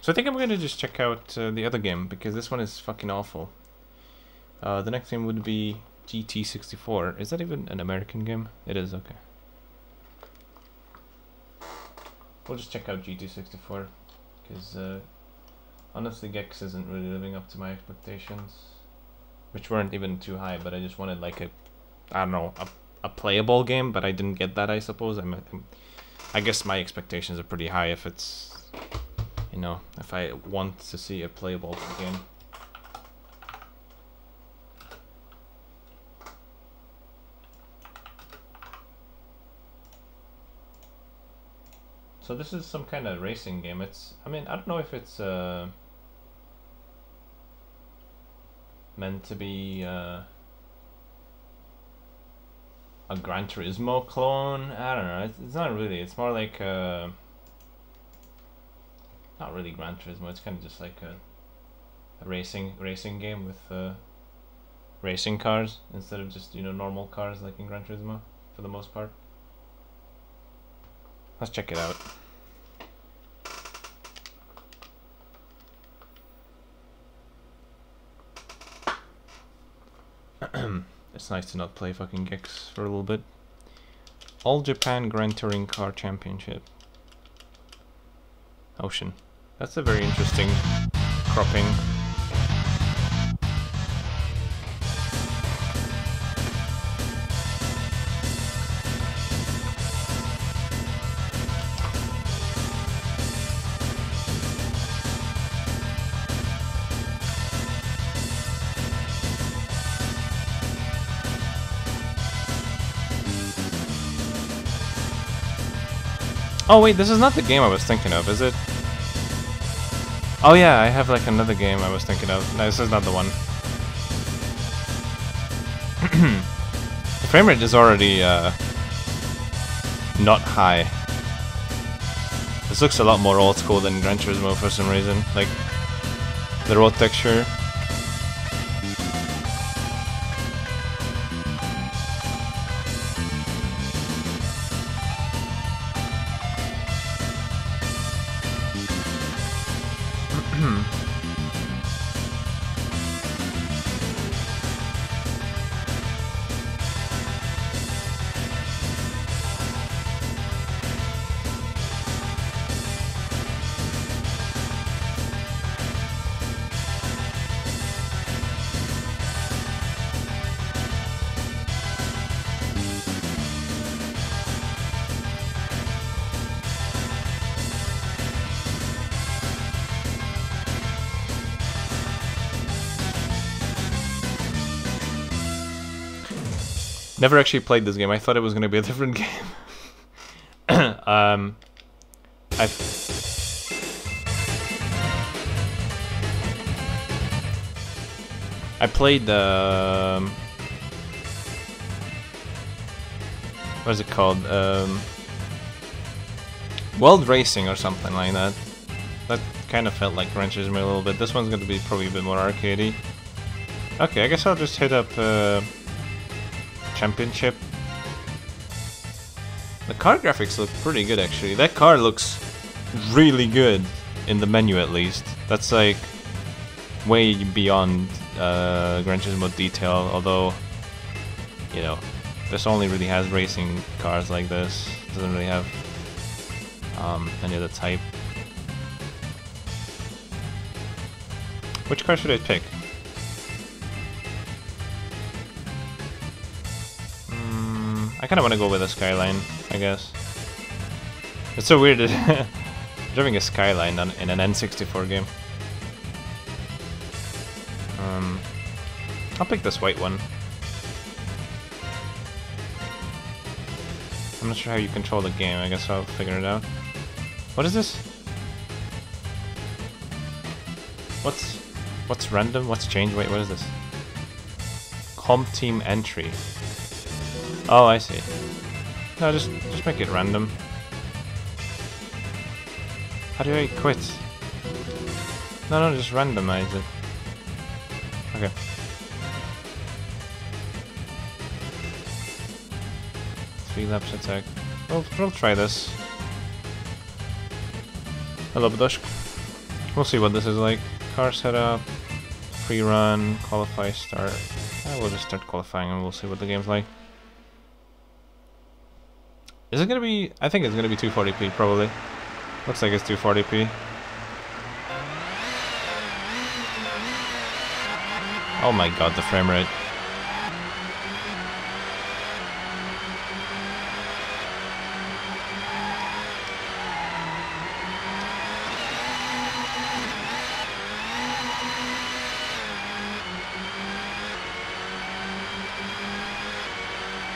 So I think I'm gonna just check out the other game, because this one is fucking awful. The next game would be GT64. Is that even an American game? It is, okay. We'll just check out GT64, because honestly Gex isn't really living up to my expectations, which weren't even too high, but I just wanted like a, I don't know, a playable game, but I didn't get that, I suppose. I guess my expectations are pretty high if it's, you know, if I want to see a playable game. So this is some kind of racing game. It's, I mean, I don't know if it's meant to be a Gran Turismo clone. I don't know. It's not really. It's more like not really Gran Turismo. It's kind of just like a racing game with racing cars instead of just, you know, normal cars like in Gran Turismo for the most part. Let's check it out. It's nice to not play fucking Gex for a little bit. All Japan Grand Touring Car Championship. Ocean. That's a very interesting cropping. Oh wait, this is not the game I was thinking of, is it? Oh yeah, I have like another game I was thinking of. No, this is not the one. The frame rate is already not high. This looks a lot more old school than Gran Turismo for some reason. Like the road texture. Never actually played this game. I thought it was going to be a different game. I played what is it called? World Racing or something like that. That kind of felt like Gran Turismo a little bit. This one's going to be probably a bit more arcadey. Okay, I guess I'll just hit up Championship. The car graphics look pretty good actually. That car looks really good in the menu at least. That's like way beyond Gran Turismo detail, although, you know, this only really has racing cars like this. It doesn't really have any other type. Which car should I pick? I kind of want to go with a Skyline, I guess. It's so weird driving a Skyline in an N64 game. I'll pick this white one. I'm not sure how you control the game. I guess I'll figure it out. What is this? What's random? What's change? Wait, what is this? Comp team entry. Oh, I see. No, just make it random. How do I quit? No, just randomize it. Okay. Three laps attack. We'll try this. Hello, Bdoshk. We'll see what this is like. Car setup, free run, qualify, start. We'll just start qualifying and we'll see what the game's like. Is it gonna be? I think it's gonna be 240p probably. Looks like it's 240p. Oh my god, the frame rate.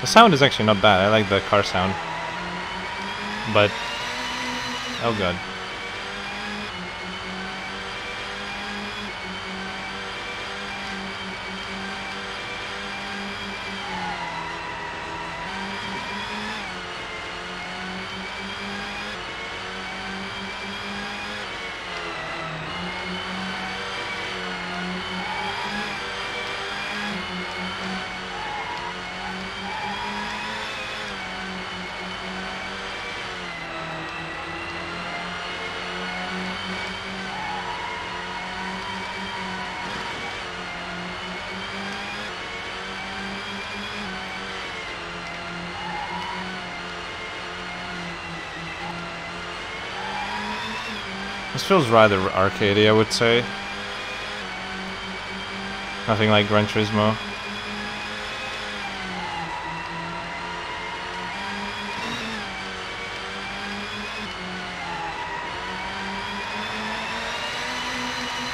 The sound is actually not bad. I like the car sound. But oh god. This feels rather arcadey, I would say. Nothing like Gran Turismo.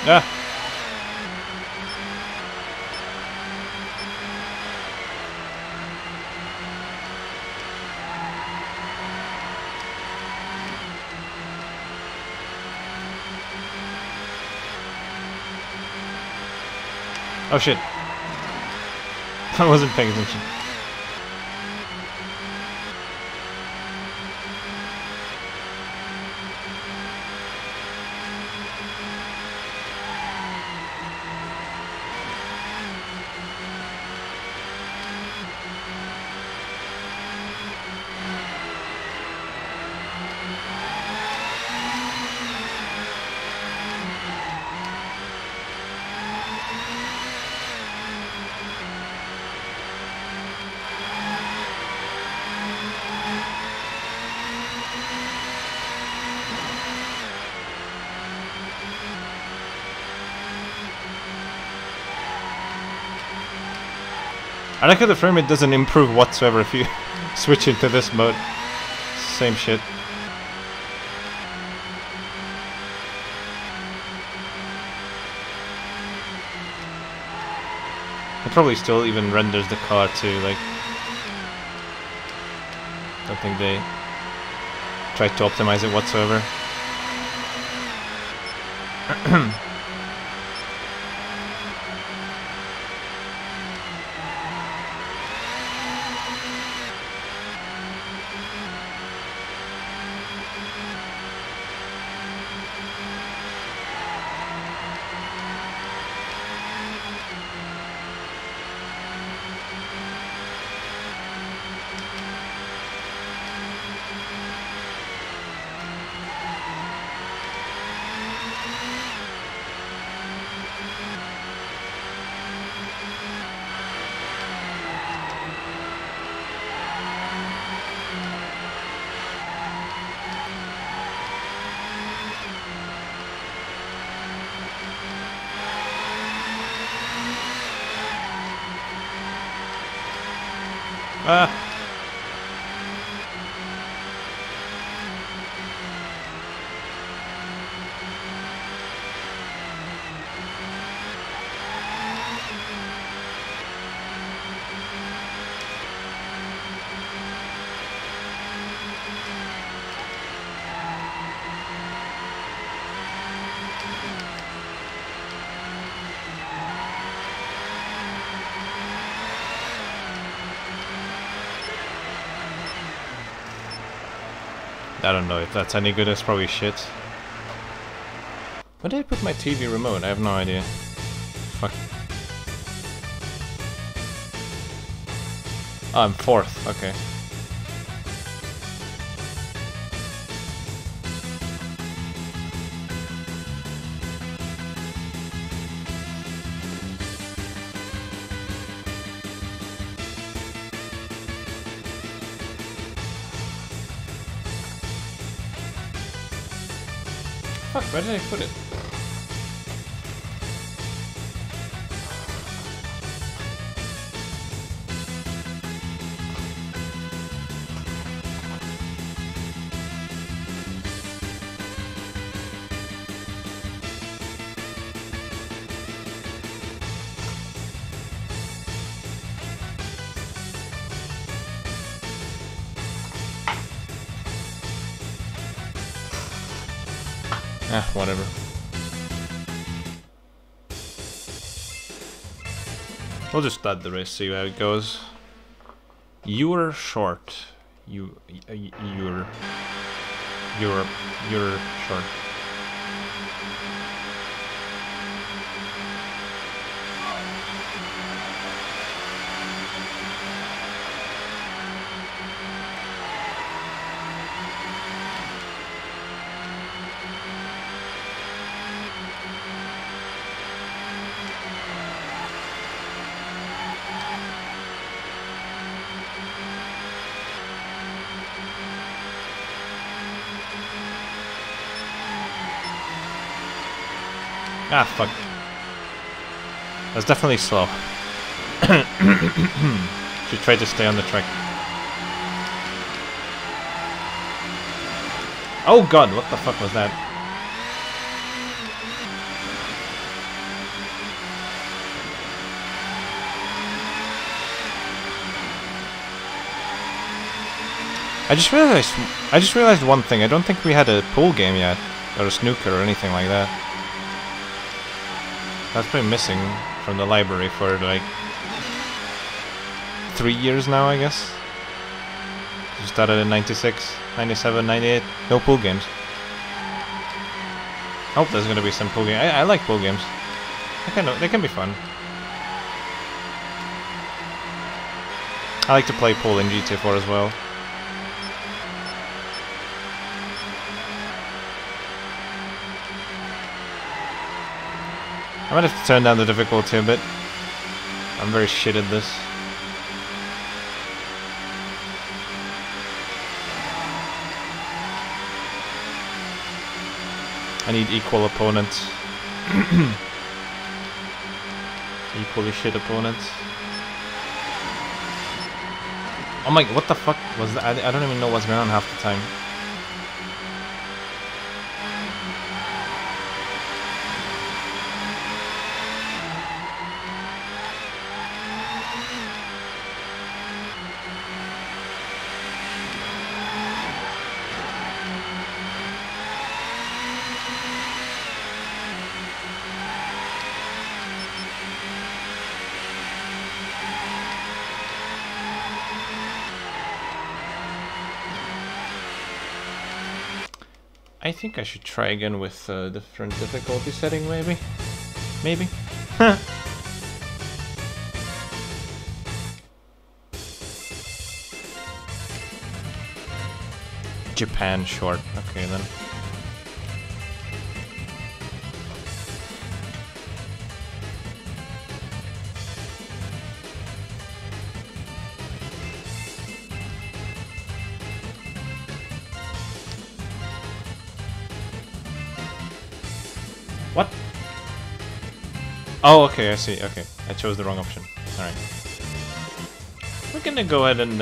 Yeah. Oh shit. I wasn't paying attention. I like how the frame rate doesn't improve whatsoever if you switch into this mode. Same shit. It probably still even renders the car too, like... Don't think they tried to optimize it whatsoever. Ah. I don't know if that's any good, it's probably shit. Where did I put my TV remote? I have no idea. Fuck. Oh, I'm fourth, okay. fuck? Where did I put it? Whatever. We'll just start the race, see how it goes. You're short. You're short. Ah, fuck. That's definitely slow. Should try to stay on the track. Oh god, what the fuck was that? I just realized one thing. I don't think we had a pool game yet, or a snooker or anything like that. That's been missing from the library for like 3 years now, I guess. We started in 96, 97, 98. No pool games. I hope there's gonna be some pool games. I like pool games. They can be fun. I like to play pool in GT4 as well. I might have to turn down the difficulty a bit. I'm very shit at this. I need equal opponents. Equally shit opponents. Oh my, what the fuck was that? I don't even know what's going on half the time. I think I should try again with a different difficulty setting, maybe? Maybe? Japan short. Okay, then. What? Oh, okay, I see. Okay, I chose the wrong option. Alright. We're gonna go ahead and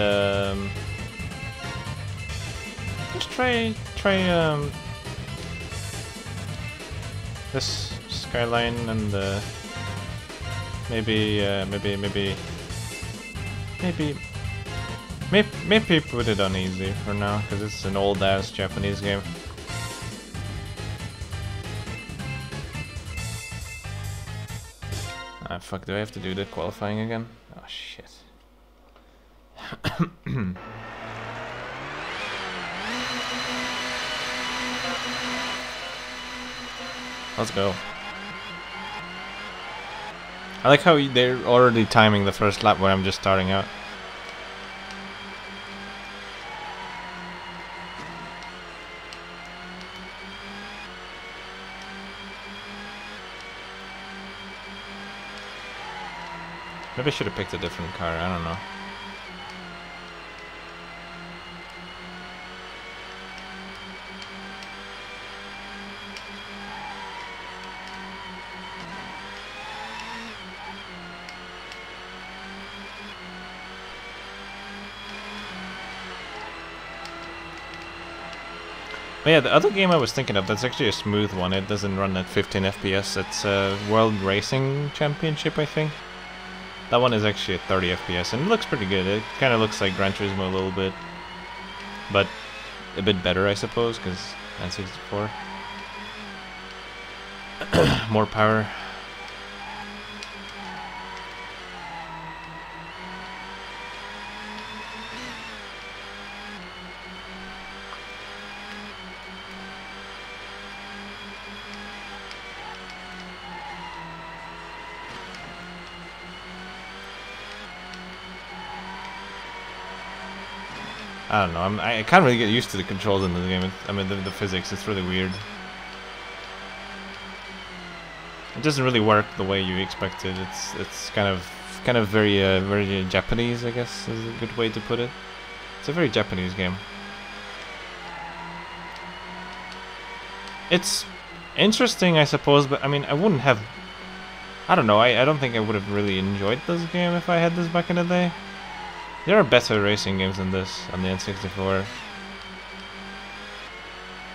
just try this skyline and maybe put it on easy for now, because it's an old ass Japanese game. Ah, fuck, do I have to do the qualifying again? Oh, shit. Let's go. I like how they're already timing the first lap where I'm just starting out. Maybe I should have picked a different car, I don't know. But yeah, the other game I was thinking of, that's actually a smooth one. It doesn't run at 15 FPS. It's World Racing Championship, I think. That one is actually at 30 FPS, and it looks pretty good. It kind of looks like Gran Turismo a little bit, but a bit better, I suppose, because N64. More power. I don't know. I can't really get used to the controls in the game. I mean, the physics. It's really weird. It doesn't really work the way you expect it. It's kind of very very Japanese, I guess, is a good way to put it. It's a very Japanese game. It's interesting, I suppose, but I mean, I wouldn't have. I don't know. I don't think I would have really enjoyed this game if I had this back in the day. There are better racing games than this on the N64.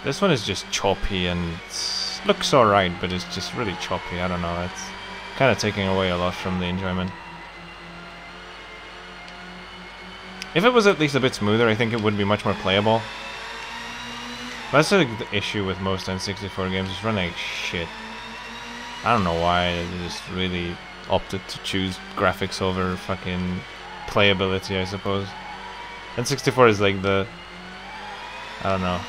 This one is just choppy and looks alright, but it's just really choppy. I don't know, it's kind of taking away a lot from the enjoyment. If it was at least a bit smoother, I think it would be much more playable. That's the issue with most N64 games, it's running like shit. I don't know why, they just really opted to choose graphics over fucking playability, I suppose. N64 is like the... I don't know.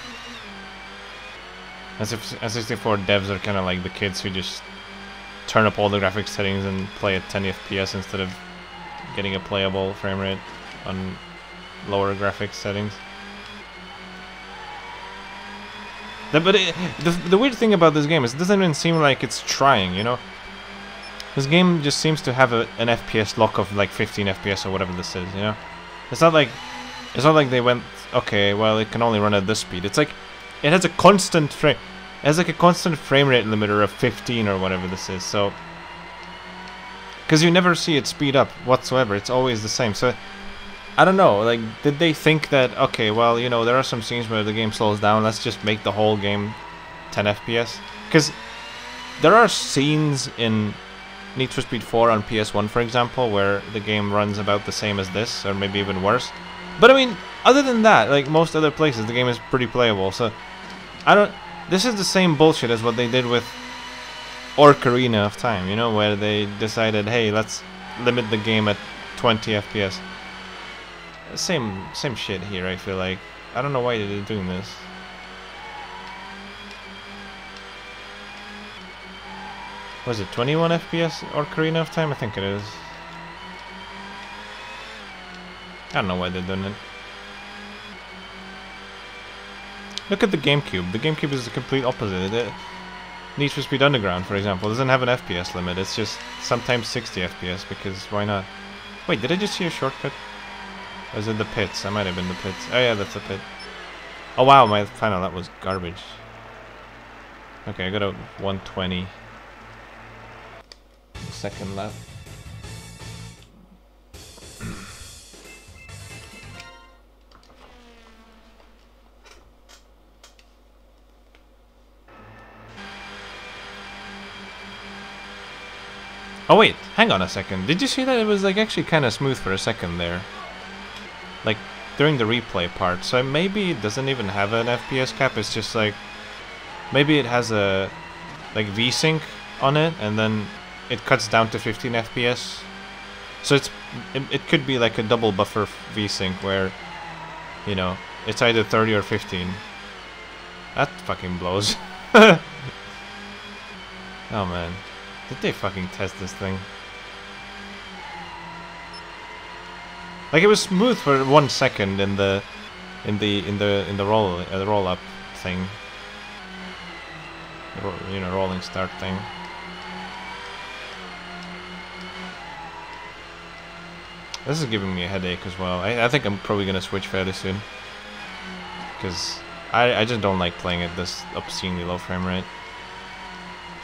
N64 devs are kind of like the kids who just turn up all the graphics settings and play at 10 FPS instead of getting a playable frame rate on lower graphics settings. But the weird thing about this game is it doesn't even seem like it's trying, you know? This game just seems to have an FPS lock of like 15 FPS or whatever this is, you know? It's not like they went, okay, well it can only run at this speed. It's like it has a constant frame rate limiter of 15 or whatever this is. So because you never see it speed up whatsoever, it's always the same. So I don't know, like, did they think that, okay, well, you know, there are some scenes where the game slows down, let's just make the whole game 10 FPS? Because there are scenes in Need for Speed 4 on PS1, for example, where the game runs about the same as this, or maybe even worse. But I mean, other than that, like most other places, the game is pretty playable. So this is the same bullshit as what they did with Ocarina of Time, you know, where they decided, hey, let's limit the game at 20 FPS. Same shit here, I feel like. I don't know why they're doing this. Was it 21 FPS or Ocarina of Time? I think it is. I don't know why they're doing it. Look at the GameCube. The GameCube is the complete opposite. Need for Speed Underground, for example, doesn't have an FPS limit. It's just sometimes 60 FPS, because why not? Wait, did I just see a shortcut? Or is it the pits? I might have been the pits. Oh yeah, that's the pit. Oh wow, my final lap was garbage. Okay, I got a 120. Second lap. Oh wait, hang on a second. Did you see that it was like actually kind of smooth for a second there? Like during the replay part. So maybe it doesn't even have an FPS cap. It's just like maybe it has a like VSync on it, and then it cuts down to 15 FPS. So it could be like a double buffer VSync where, you know, it's either 30 or 15. That fucking blows. Oh man. Did they fucking test this thing? Like it was smooth for 1 second in the roll up thing. You know, rolling start thing. This is giving me a headache as well. I think I'm probably gonna switch fairly soon, because I just don't like playing at this obscenely low frame rate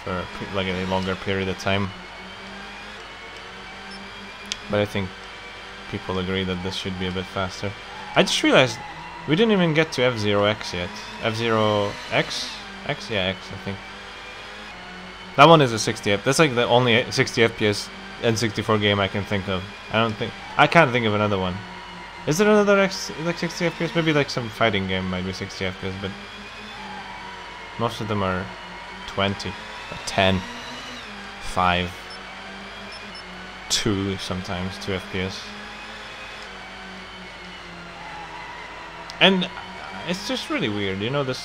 for like a longer period of time. But I think people agree that this should be a bit faster. I just realized We didn't even get to F-Zero-X yet. F-Zero-X? X? Yeah, X, I think. That one is a 60 FPS. That's like the only 60 FPS N64 game I can think of. I can't think of another one. Is there another X like 60 FPS? Maybe like some fighting game might be 60 FPS, but most of them are 20, 10, 5, 2 sometimes, 2 FPS. And it's just really weird, you know, the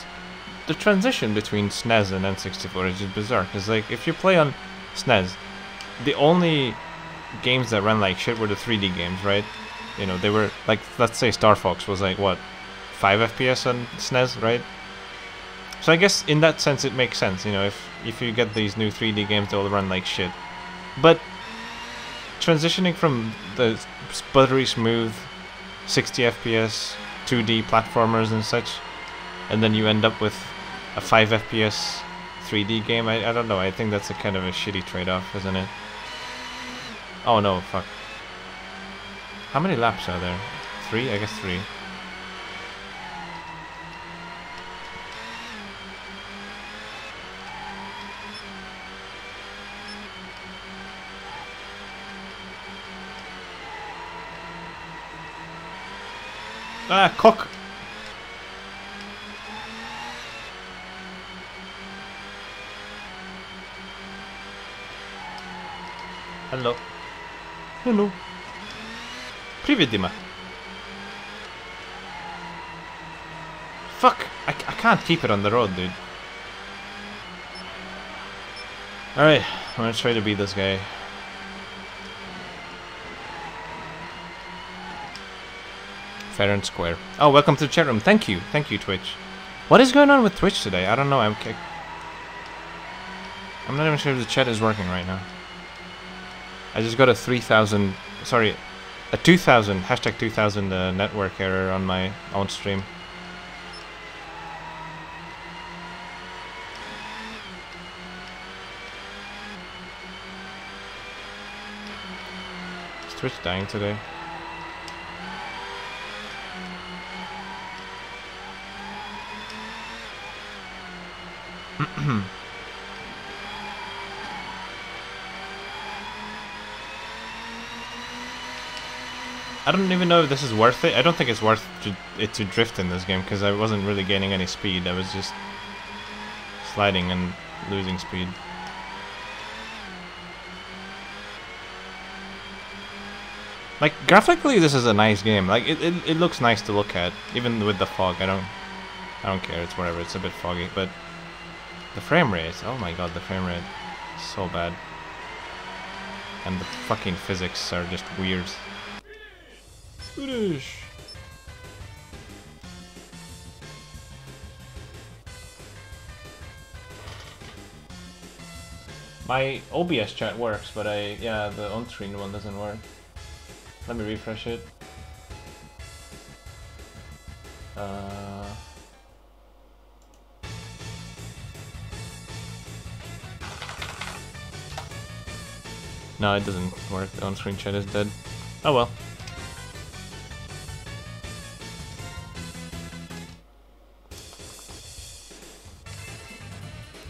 transition between SNES and N64 is just bizarre, because like if you play on SNES, the only games that ran like shit were the 3D games, right? You know, they were like, let's say Star Fox was like what, 5 FPS on SNES, right? So I guess in that sense it makes sense, you know, if you get these new 3D games, they'll run like shit. But transitioning from the buttery smooth 60 FPS 2D platformers and such, and then you end up with a 5 FPS 3D game, I don't know, I think that's a kind of a shitty trade-off, isn't it? Oh no, fuck. How many laps are there? 3? I guess 3. Ah, cock! Hello. Hello. Привет, Dima. Fuck! I can't keep it on the road, dude. Alright, I'm gonna try to beat this guy. Fair and square. Oh, welcome to the chat room. Thank you, Twitch. What is going on with Twitch today? I don't know. I'm not even sure if the chat is working right now. I just got a 3,000, sorry, a 2,000, hashtag 2,000 network error on my own stream. Is Twitch dying today? I don't even know if this is worth it. I don't think it's worth it to drift in this game, because I wasn't really gaining any speed. I was just sliding and losing speed. Like, graphically this is a nice game. Like, it looks nice to look at, even with the fog. I don't care, it's whatever, it's a bit foggy, but the frame rate, oh my god, the frame rate is so bad. And the fucking physics are just weird. My OBS chat works, but yeah, the on-screen one doesn't work. Let me refresh it. No, it doesn't work. The on-screen chat is dead. Oh well.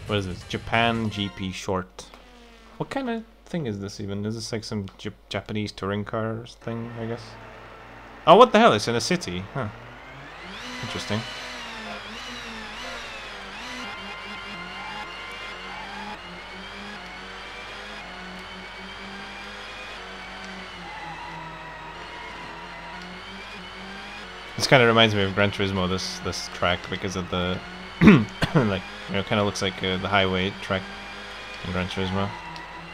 What is this? Japan GP Short. What kind of thing is this even? Is this like some Japanese touring cars thing, I guess? Oh, what the hell? It's in a city. Huh. Interesting. This kind of reminds me of Gran Turismo, this track, because of the like, you know, kind of looks like the highway track in Gran Turismo,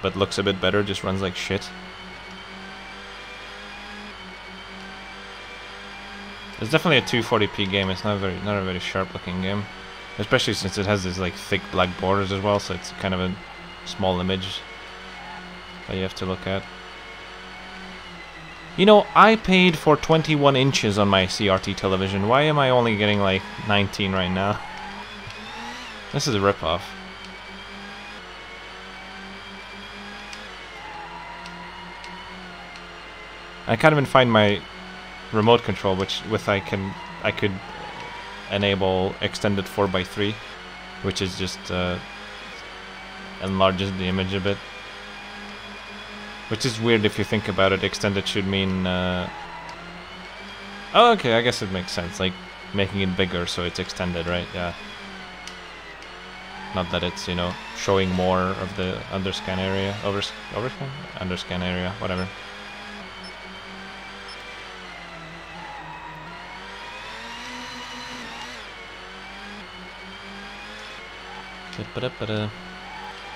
but looks a bit better. Just runs like shit. It's definitely a 240p game. It's not a very sharp looking game, especially since it has this like thick black borders as well. So it's kind of a small image that you have to look at. You know, I paid for 21 inches on my CRT television. Why am I only getting like 19 right now? This is a ripoff. I can't even find my remote control, with I can I could enable extended 4:3, which is just enlarges the image a bit. Which is weird if you think about it. Extended should mean... oh, okay, I guess it makes sense. Like, making it bigger so it's extended, right? Yeah. Not that it's, you know, showing more of the underscan area. Overscan? Underscan area, whatever.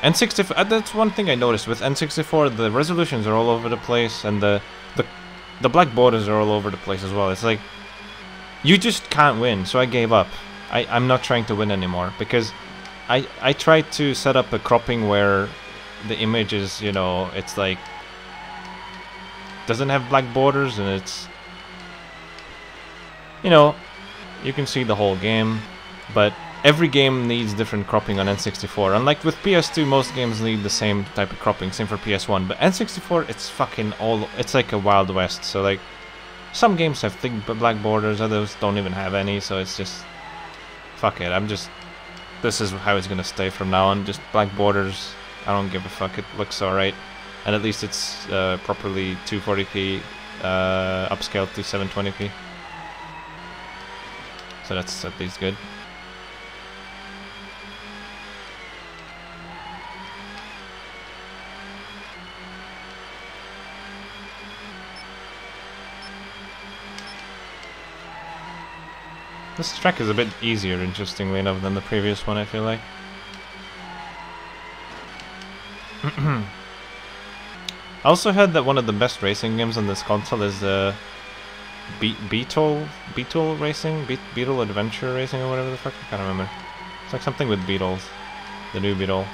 N64, that's one thing I noticed with N64, the resolutions are all over the place, and the black borders are all over the place as well. It's like, you just can't win, so I gave up. I'm not trying to win anymore, because I tried to set up a cropping where the image is, you know, it's like, doesn't have black borders, and it's, you know, you can see the whole game, but every game needs different cropping on N64. Unlike with PS2, most games need the same type of cropping, same for PS1. But N64, it's fucking all... It's like a Wild West. So, like, some games have thick black borders, others don't even have any, so it's just... Fuck it, I'm just... This is how it's gonna stay from now on, just black borders. I don't give a fuck, it looks alright. And at least it's properly 240p, upscaled to 720p. So that's at least good. This track is a bit easier, interestingly enough, than the previous one, I feel like. I also heard that one of the best racing games on this console is Beetle Racing? Beetle Adventure Racing or whatever the fuck? I can't remember. It's like something with beetles. The new Beetle.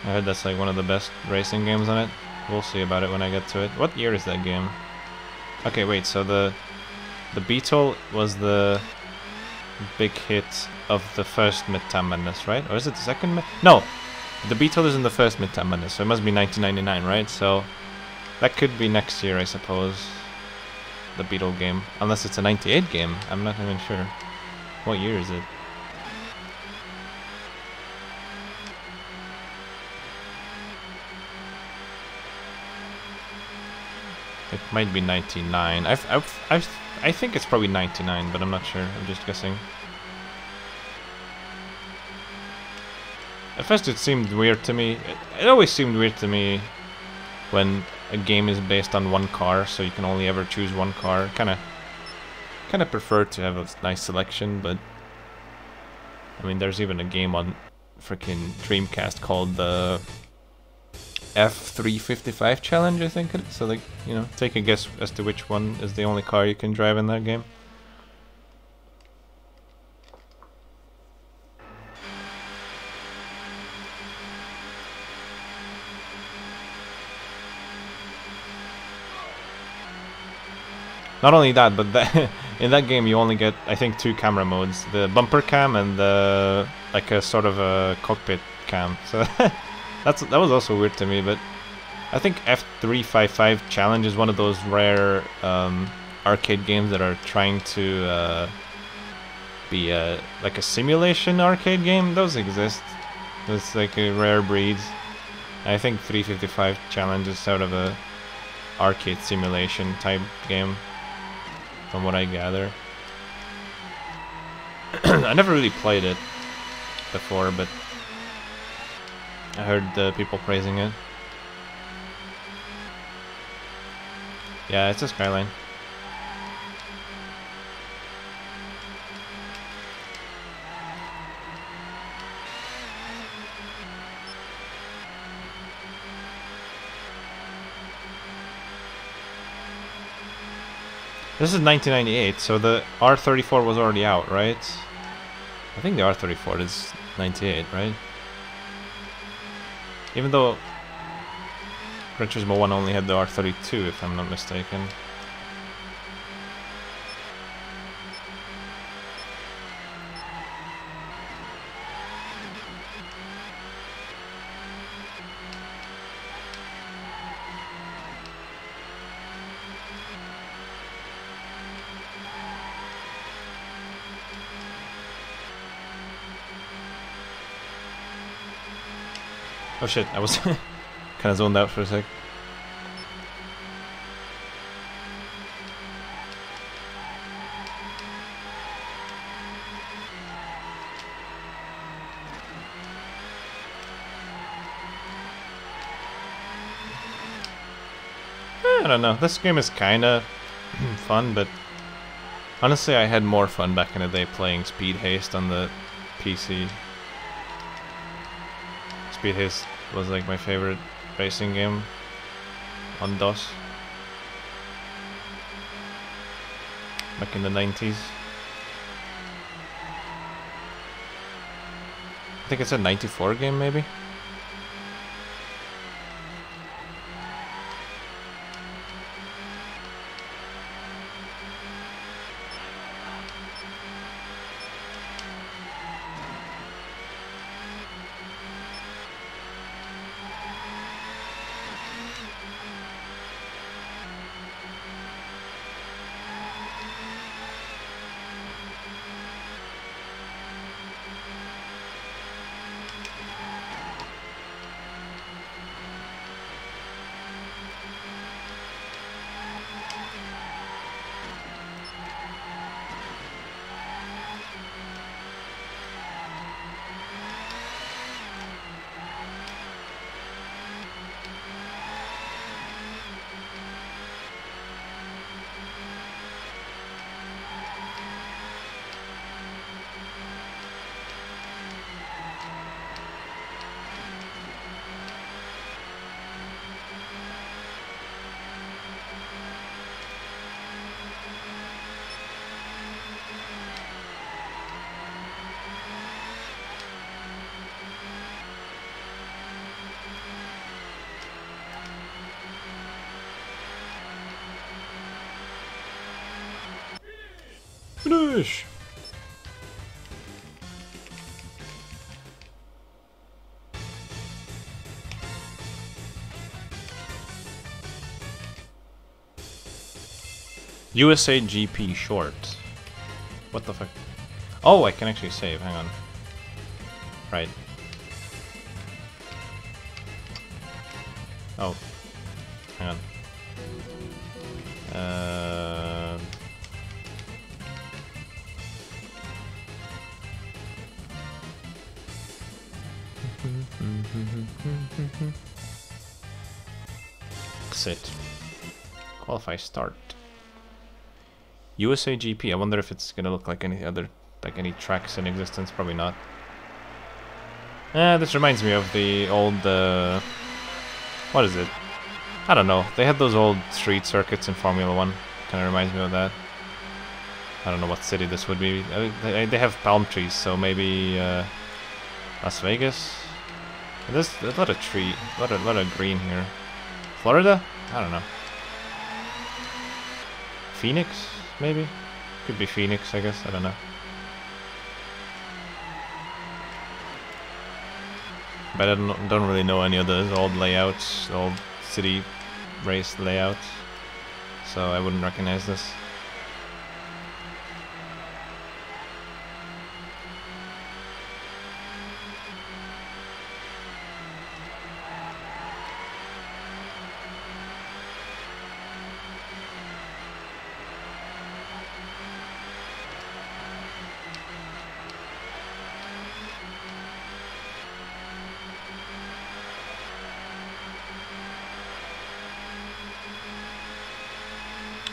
I heard that's like one of the best racing games on it. We'll see about it when I get to it. What year is that game? Okay, wait, so the Beetle was the big hit of the first Midtown Madness, right? Or is it the second? No! The Beetle is in the first Midtown Madness, so it must be 1999, right? So that could be next year, I suppose. The Beetle game. Unless it's a 98 game. I'm not even sure. What year is it? It might be 99. I think it's probably 99, but I'm not sure. I'm just guessing. At first it seemed weird to me. It always seemed weird to me when a game is based on one car, so you can only ever choose one car. Kinda prefer to have a nice selection, but I mean, there's even a game on freaking Dreamcast called the F355 challenge, I think it is. So, like, you know, take a guess as to which one is the only car you can drive in that game. Not only that, but in that game you only get, I think, 2 camera modes. The bumper cam and the, like, a sort of a cockpit cam. So that was also weird to me, but I think F355 Challenge is one of those rare arcade games that are trying to be like a simulation arcade game. Those exist. It's like a rare breed. I think 355 Challenge is sort of a arcade simulation type game, from what I gather. I never really played it before, but I heard people praising it. Yeah, it's a Skyline. This is 1998, so the R34 was already out, right? I think the R34 is 98, right? Even though Gran Turismo 1 only had the R32, if I'm not mistaken. Oh shit, I was kind of zoned out for a sec. I don't know, this game is kinda fun, but honestly I had more fun back in the day playing Speed Haste on the PC. Speed Haste was like my favorite racing game on DOS back in the 90s. I think it's a 94 game maybe? Finish! USA GP short. What the fuck? Oh, I can actually save, hang on. Right. Oh. Hang on. Exit. Qualify start. USA GP. I wonder if it's gonna look like any other, like any tracks in existence. Probably not. This reminds me of the old, what is it? I don't know. They had those old street circuits in Formula 1. Kind of reminds me of that. I don't know what city this would be. They have palm trees, so maybe Las Vegas? There's a lot of tree, a lot of green here. Florida? I don't know. Phoenix, maybe? Could be Phoenix, I guess. I don't know. But I don't really know any of those old layouts, old city race layouts. So I wouldn't recognize this.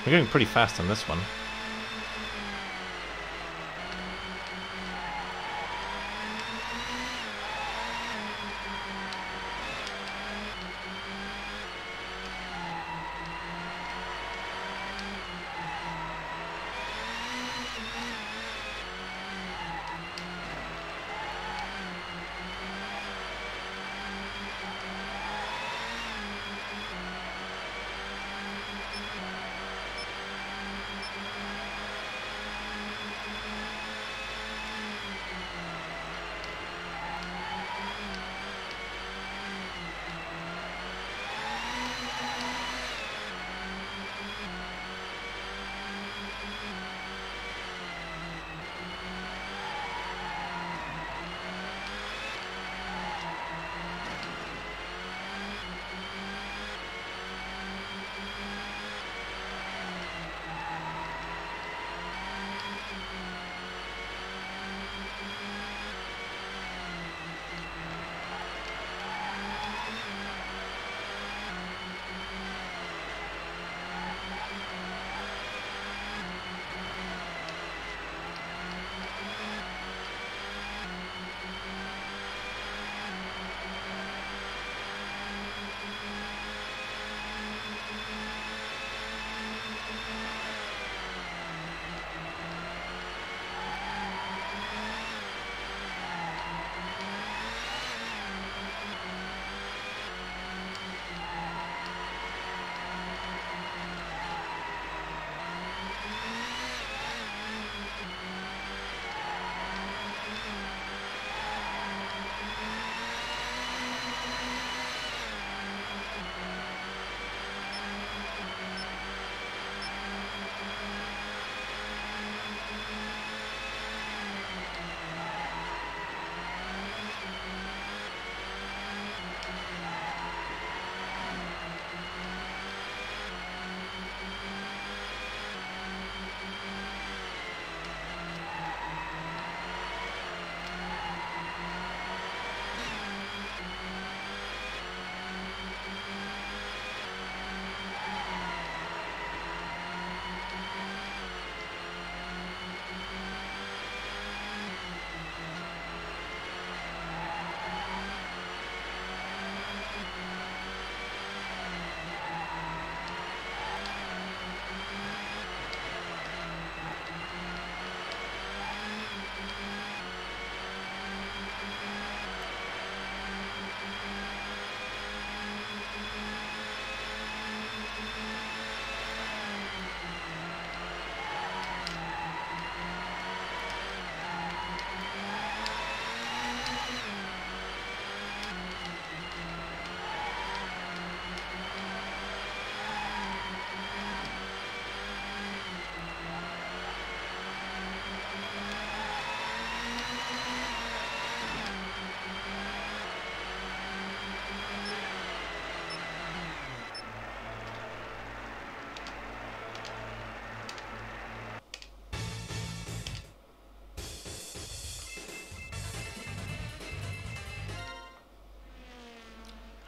We're getting pretty fast on this one.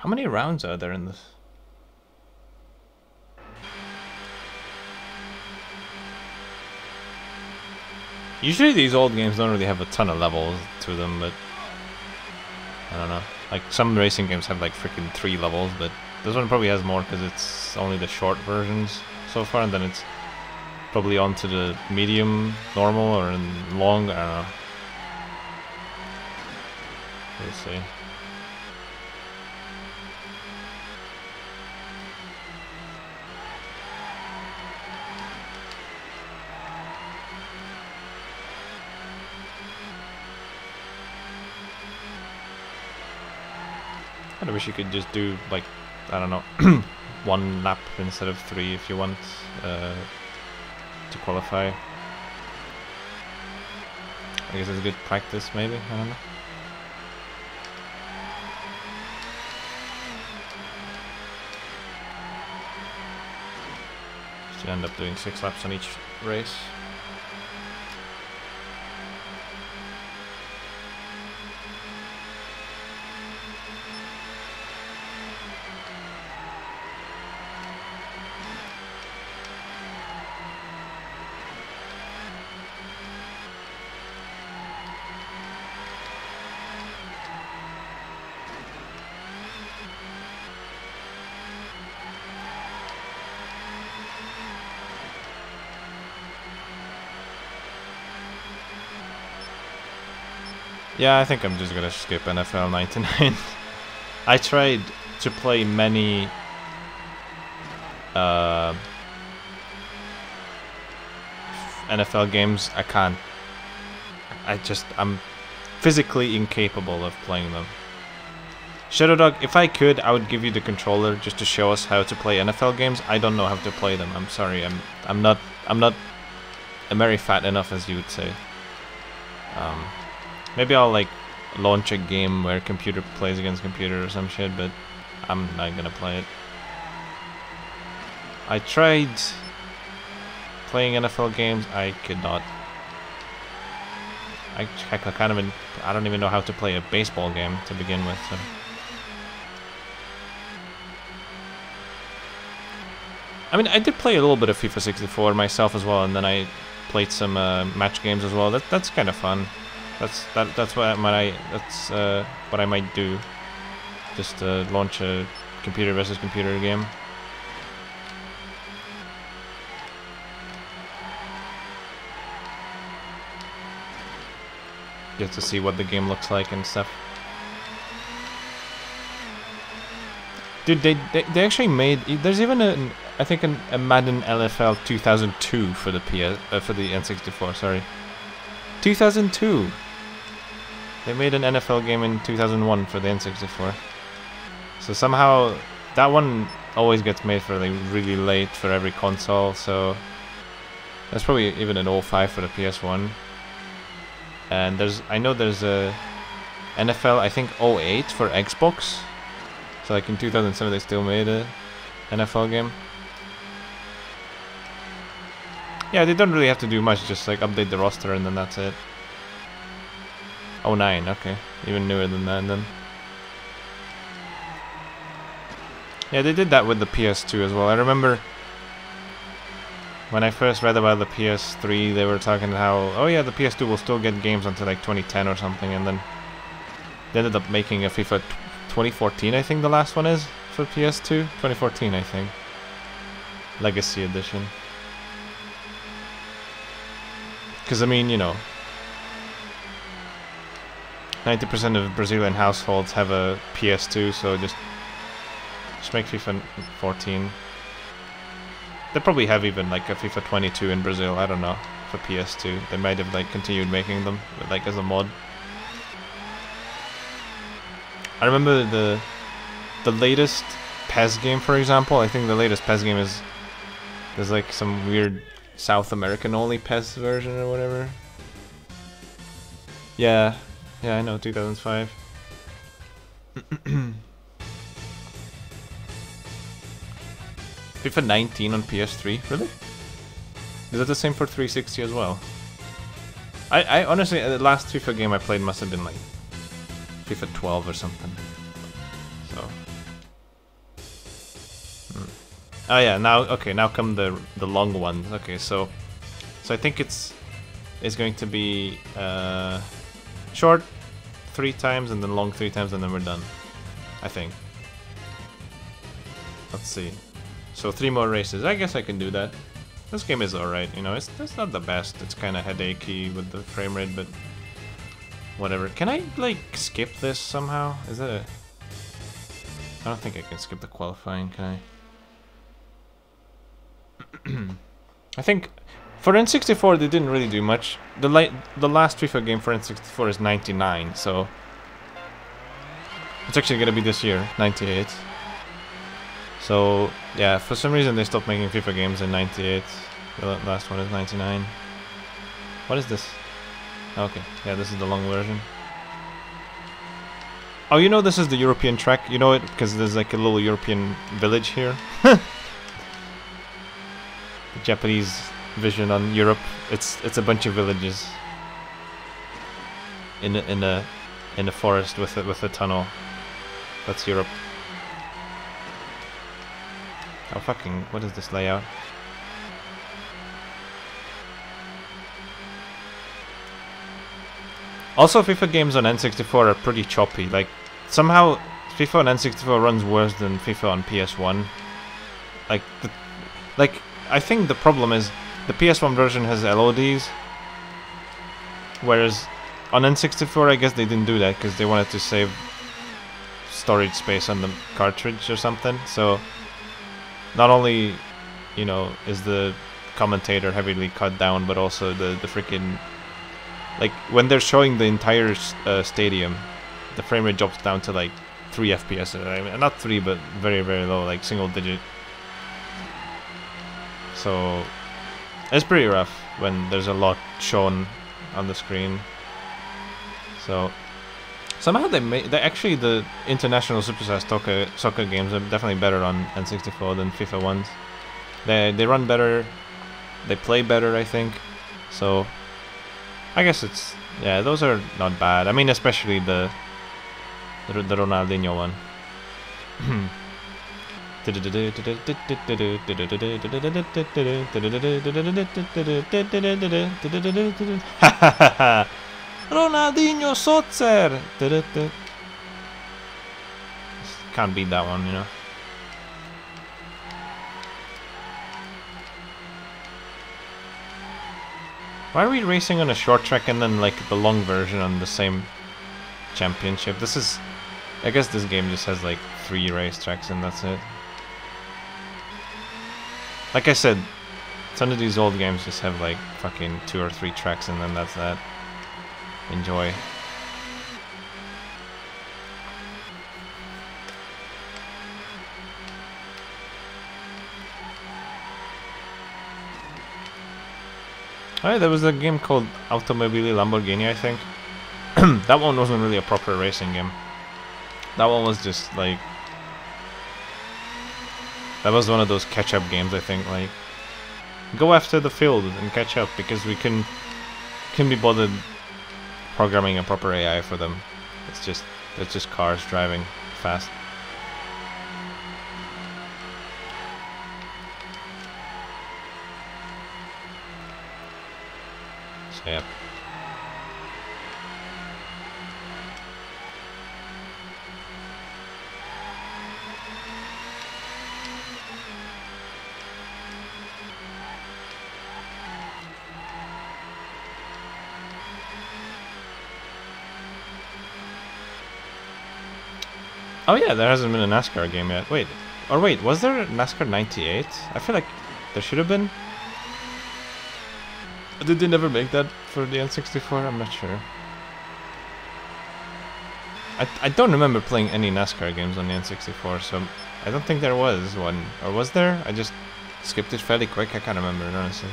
How many rounds are there in this? Usually these old games don't really have a ton of levels to them, but I don't know. Like some racing games have like freaking 3 levels, but this one probably has more because it's only the short versions so far, and then it's probably on to the medium, normal, or in long, I don't know. We'll see. I wish you could just do, like, I don't know, 1 lap instead of 3 if you want to qualify. I guess it's good practice, maybe, I don't know. Should end up doing 6 laps on each race. Yeah, I think I'm just gonna skip NFL 99. I tried to play many NFL games. I can't. I'm physically incapable of playing them. Shadowdog, if I could, I would give you the controller just to show us how to play NFL games. I don't know how to play them. I'm sorry. I'm not very fat enough, as you would say. Maybe I'll like launch a game where computer plays against computer or some shit, but I'm not gonna play it. I tried playing NFL games. I could not. I don't even know how to play a baseball game to begin with. So. I mean, I did play a little bit of FIFA 64 myself as well, and then I played some match games as well. That's kind of fun. That's what I might do. Just launch a computer versus computer game. Get to see what the game looks like and stuff. Dude, they actually made. There's even I think a Madden LFL 2002 for the for the N64. Sorry, 2002. They made an NFL game in 2001 for the N64. So somehow that one always gets made for like really late for every console. So that's probably even an 05 for the PS1. And I know there's a NFL, I think 08 for Xbox. So like in 2007 they still made a NFL game. Yeah, they don't really have to do much, just like update the roster and then that's it. 09, okay. Even newer than that then. Yeah, they did that with the PS2 as well. I remember when I first read about the PS3, they were talking how, oh yeah, the PS2 will still get games until like 2010 or something, and then they ended up making a FIFA 2014, I think the last one is, for PS2. 2014, I think. Legacy Edition. Because, I mean, you know, 90% of Brazilian households have a PS2, so just make FIFA 14. They probably have even like a FIFA 22 in Brazil, I don't know, for PS2. They might have like continued making them like as a mod. I remember the latest PES game, for example. I think the latest PES game there's like some weird South American only PES version or whatever. Yeah, I know, 2005. FIFA 19 on PS3, really? Is that the same for 360 as well? I honestly, the last FIFA game I played must have been like FIFA 12 or something. So, Oh yeah, now okay, now come the long ones. Okay, so I think it's going to be short 3 times and then long 3 times and then we're done. I think. Let's see. So 3 more races. I guess I can do that. This game is alright, you know, it's not the best. It's kind of headachy with the frame rate, but whatever. Can I like skip this somehow? Is that a... I don't think I can skip the qualifying, can I? I think for N64 they didn't really do much. The last FIFA game for N64 is 99, so it's actually gonna be this year, 98. So yeah, for some reason they stopped making FIFA games in 98. The last one is 99. What is this? Okay, yeah, this is the long version. Oh, you know this is the European track. You know it because there's like a little European village here. The Japanese vision on Europe. It's a bunch of villages in a forest with a tunnel. That's Europe. Oh fucking! What is this layout? Also, FIFA games on N64 are pretty choppy. Like, somehow FIFA on N64 runs worse than FIFA on PS1. Like, I think the problem is the PS1 version has LODs, whereas on N64, I guess they didn't do that because they wanted to save storage space on the cartridge or something. So, not only, you know, is the commentator heavily cut down, but also the freaking... Like, when they're showing the entire stadium, the frame rate drops down to like 3 FPS. I mean, not 3, but very, very low, like single digit. So, it's pretty rough when there's a lot shown on the screen. So, somehow actually the international superstar soccer games are definitely better on N64 than FIFA ones. They run better, they play better, I think. So, I guess it's, yeah, those are not bad. I mean, especially the Ronaldinho one. Ronaldinho Soccer! Can't beat that one, you know. Why are we racing on a short track and then like the long version on the same championship? This is... I guess this game just has like 3 race tracks and that's it. Like I said, some of these old games just have like fucking 2 or 3 tracks and then that's that. Enjoy. Alright, there was a game called Automobili Lamborghini, I think. That one wasn't really a proper racing game. That one was just like... That was one of those catch-up games, I think, like... Go after the field and catch up, because we couldn't be bothered programming a proper AI for them. It's just cars driving fast. So, yeah. Oh yeah, there hasn't been a NASCAR game yet. Wait, was there a NASCAR 98? I feel like there should have been. Did they never make that for the N64? I'm not sure. I don't remember playing any NASCAR games on the N64, so I don't think there was one. Or was there? I just skipped it fairly quick. I can't remember it, honestly.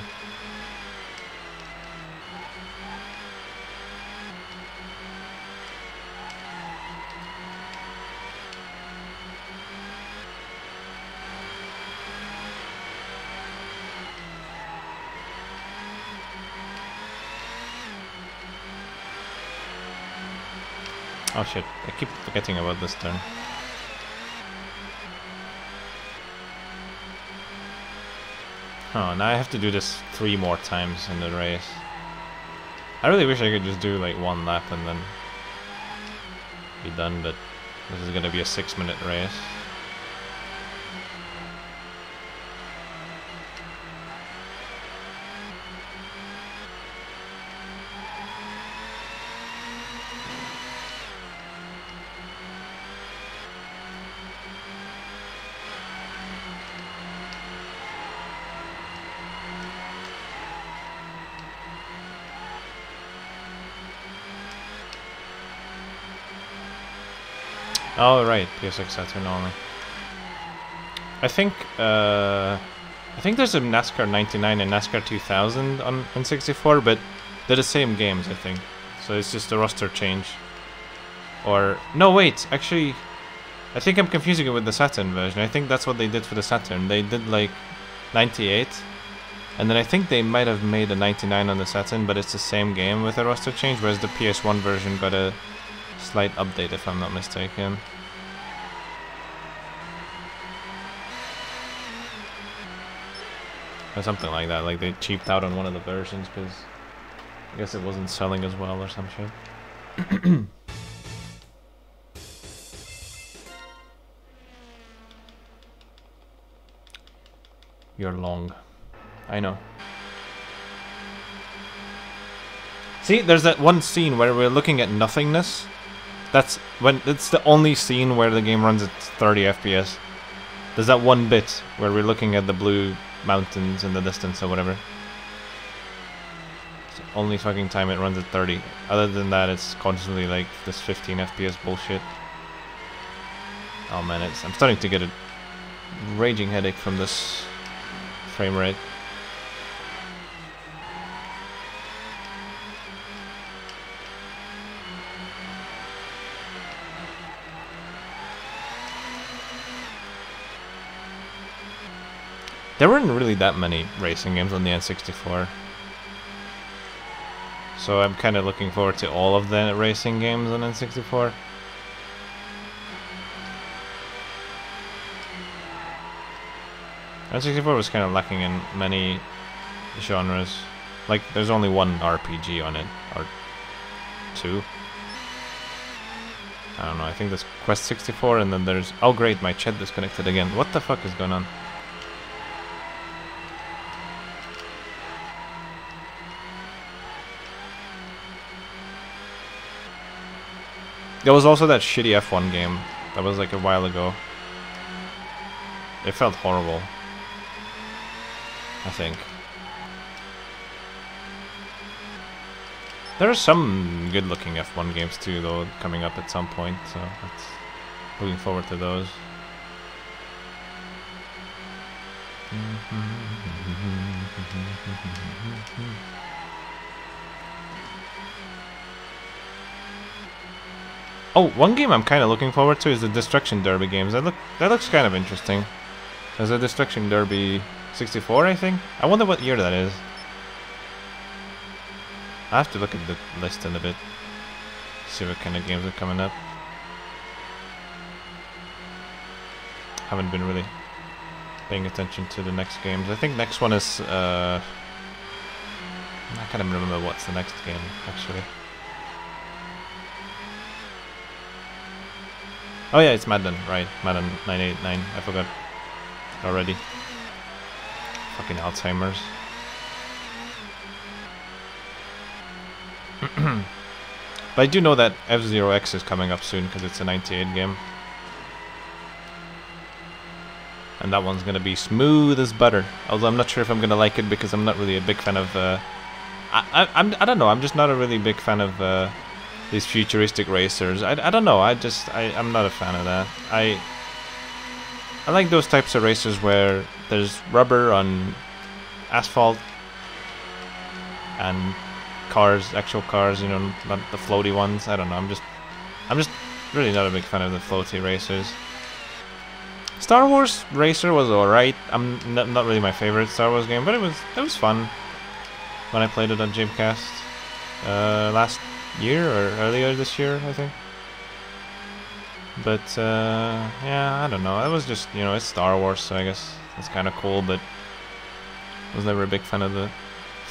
Oh shit, I keep forgetting about this turn. Oh, now I have to do this 3 more times in the race. I really wish I could just do like 1 lap and then be done, but this is gonna be a 6-minute race. Oh right, PSX Saturn only. I think there's a NASCAR 99 and NASCAR 2000 on N64, but they're the same games, I think. So it's just a roster change. Or no, wait, actually, I think I'm confusing it with the Saturn version. I think that's what they did for the Saturn. They did like 98, and then I think they might have made a 99 on the Saturn, but it's the same game with a roster change, whereas the PS1 version got a slight update, if I'm not mistaken. Or something like that, like they cheaped out on one of the versions because I guess it wasn't selling as well or some shit. You're long. I know. See, there's that one scene where we're looking at nothingness. That's when it's the only scene where the game runs at 30 FPS. There's that one bit where we're looking at the blue mountains in the distance or whatever. It's the only fucking time it runs at 30. Other than that, it's constantly like this 15 FPS bullshit. Oh man, I'm starting to get a raging headache from this frame rate. There weren't really that many racing games on the N64. So I'm kind of looking forward to all of the racing games on N64. N64 was kind of lacking in many genres. Like, there's only one RPG on it, or 2. I don't know, I think there's Quest 64, and then there's... Oh great, my chat disconnected again. What the fuck is going on? There was also that shitty F1 game. That was like a while ago. It felt horrible, I think. There are some good-looking F1 games too, though, coming up at some point, so that's looking forward to those. Oh, one game I'm kind of looking forward to is the Destruction Derby games. That looks kind of interesting. There's a Destruction Derby 64, I think. I wonder what year that is. I have to look at the list in a bit. See what kind of games are coming up. Haven't been really paying attention to the next games. I think next one is I can't remember what's the next game actually. Oh yeah, it's Madden, right? Madden 989. I forgot already. Fucking Alzheimer's. But I do know that F-Zero X is coming up soon because it's a 98 game. And that one's gonna be smooth as butter. Although I'm not sure if I'm gonna like it because I'm not really a big fan of... I don't know, I'm just not a really big fan of these futuristic racers. I don't know, I'm not a fan of that. I like those types of racers where there's rubber on asphalt and cars, actual cars, you know, not the floaty ones. I don't know, I'm just really not a big fan of the floaty racers. Star Wars Racer was alright. Not really my favorite Star Wars game, but it was fun when I played it on Dreamcast last year or earlier this year, I think. But yeah, I don't know. It was just, you know, it's Star Wars, so I guess it's kind of cool. But Was never a big fan of the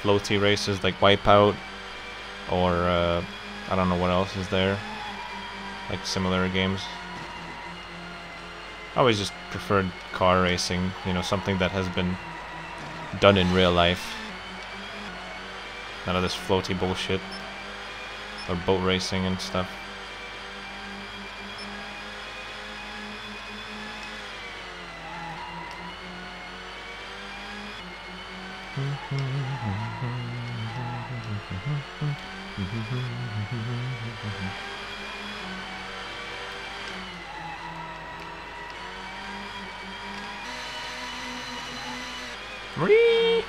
floaty races like Wipeout or I don't know what else is there. Like similar games. I always just preferred car racing, you know, something that has been done in real life. None of this floaty bullshit. Or boat racing and stuff. Whee!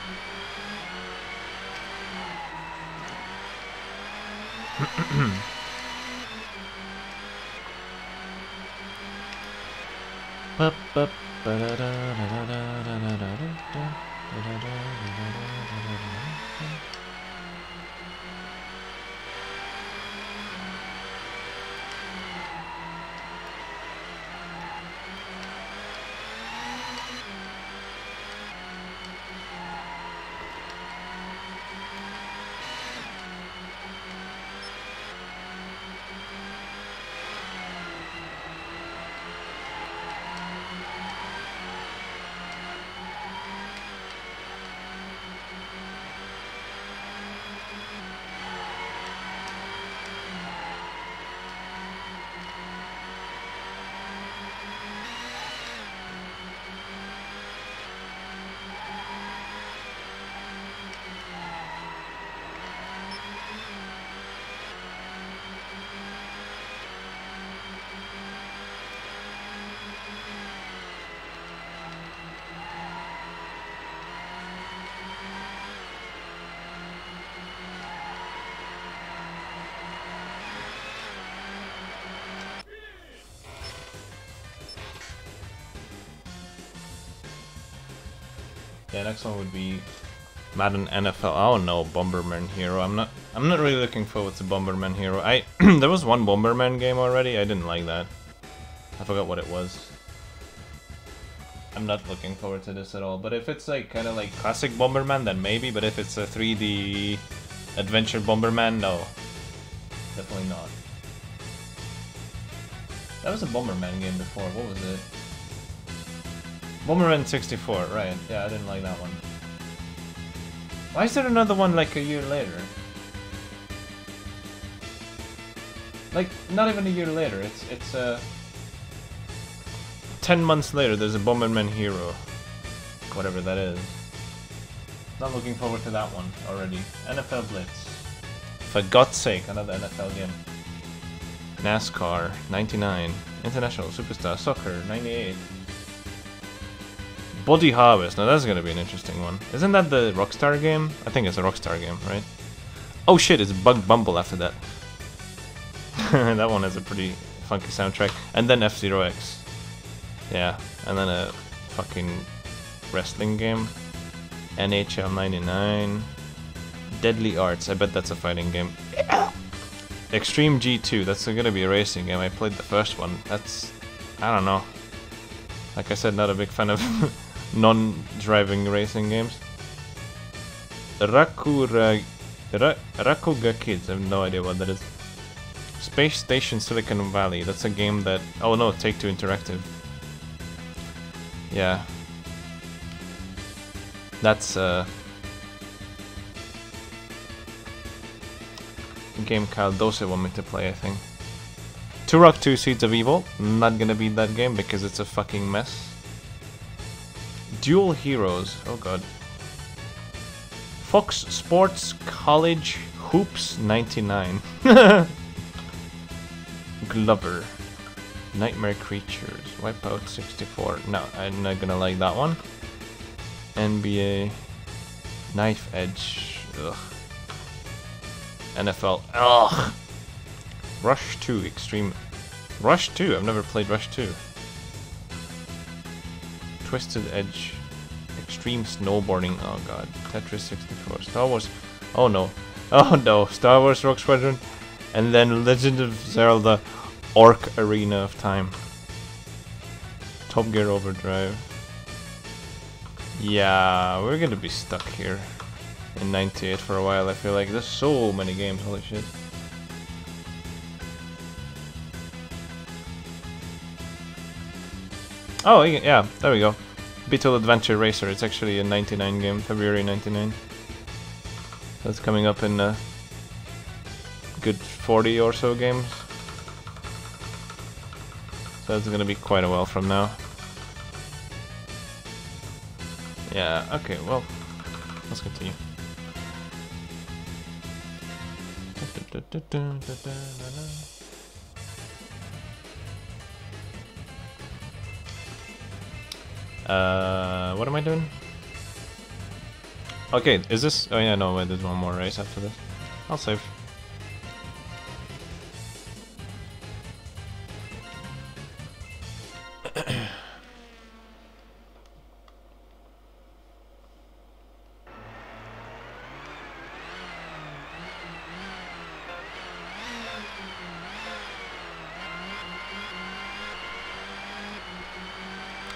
Yeah, next one would be Madden NFL. Oh no, Bomberman Hero. I'm not really looking forward to Bomberman Hero. There was one Bomberman game already. I didn't like that. I forgot what it was. I'm not looking forward to this at all. But if it's like kind of like classic Bomberman, then maybe. But if it's a 3D adventure Bomberman, no, definitely not. That was a Bomberman game before. What was it? Boomerang 64, right. Yeah, I didn't like that one. Why is there another one like a year later? Like, not even a year later, it's 10 months later, there's a Bomberman Hero. Whatever that is. Not looking forward to that one already. NFL Blitz. For God's sake, another NFL game. NASCAR, 99. International Superstar Soccer, 98. Body Harvest, now that's gonna be an interesting one. Isn't that the Rockstar game? I think it's a Rockstar game, right? Oh shit, it's Bug Bumble after that. That one has a pretty funky soundtrack. And then F-Zero X. Yeah, and then a fucking wrestling game. NHL 99. Deadly Arts, I bet that's a fighting game. Extreme G2, that's gonna be a racing game. I played the first one. That's... I don't know. Like I said, not a big fan of non-driving racing games. Rakuga Kids, I have no idea what that is. Space Station Silicon Valley, that's a game that... Oh no, Take-Two Interactive. Yeah. That's a game Kyle Dose want me to play, I think. Turok 2 Seeds of Evil, not gonna beat that game because it's a fucking mess. Dual Heroes, oh god. Fox Sports College Hoops 99. Glover. Nightmare Creatures. Wipeout 64. No, I'm not gonna like that one. NBA. Knife Edge. Ugh. NFL. Ugh. Rush 2 Extreme. Rush 2? I've never played Rush 2. Twisted Edge. Extreme Snowboarding. Oh god. Tetris 64. Star Wars. Oh no. Oh no. Star Wars Rogue Squadron. And then Legend of Zelda Orc Arena of Time. Top Gear Overdrive. Yeah, we're gonna be stuck here in 98 for a while, I feel like. There's so many games, holy shit. Oh, yeah, there we go. Beetle Adventure Racer, it's actually a 99 game, February 99. That's coming up in a good 40 or so games. So it's gonna be quite a while from now. Yeah, okay, well, let's continue. What am I doing? Okay, is this... Oh yeah, no, wait, there's one more race after this. I'll save.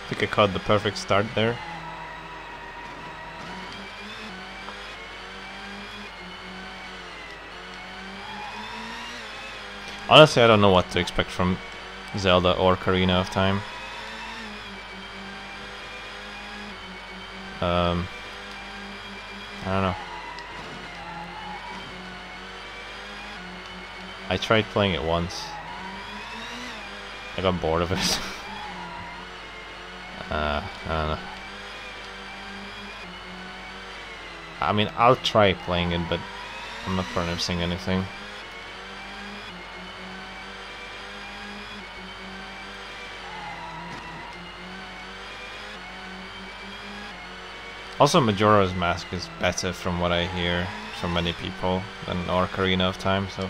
I think I caught the perfect start there. Honestly, I don't know what to expect from Zelda or Ocarina of Time. I don't know. I tried playing it once. I got bored of it. I don't know. I mean, I'll try playing it, but I'm not pronouncing anything. Also, Majora's Mask is better from what I hear from many people than Ocarina of Time, so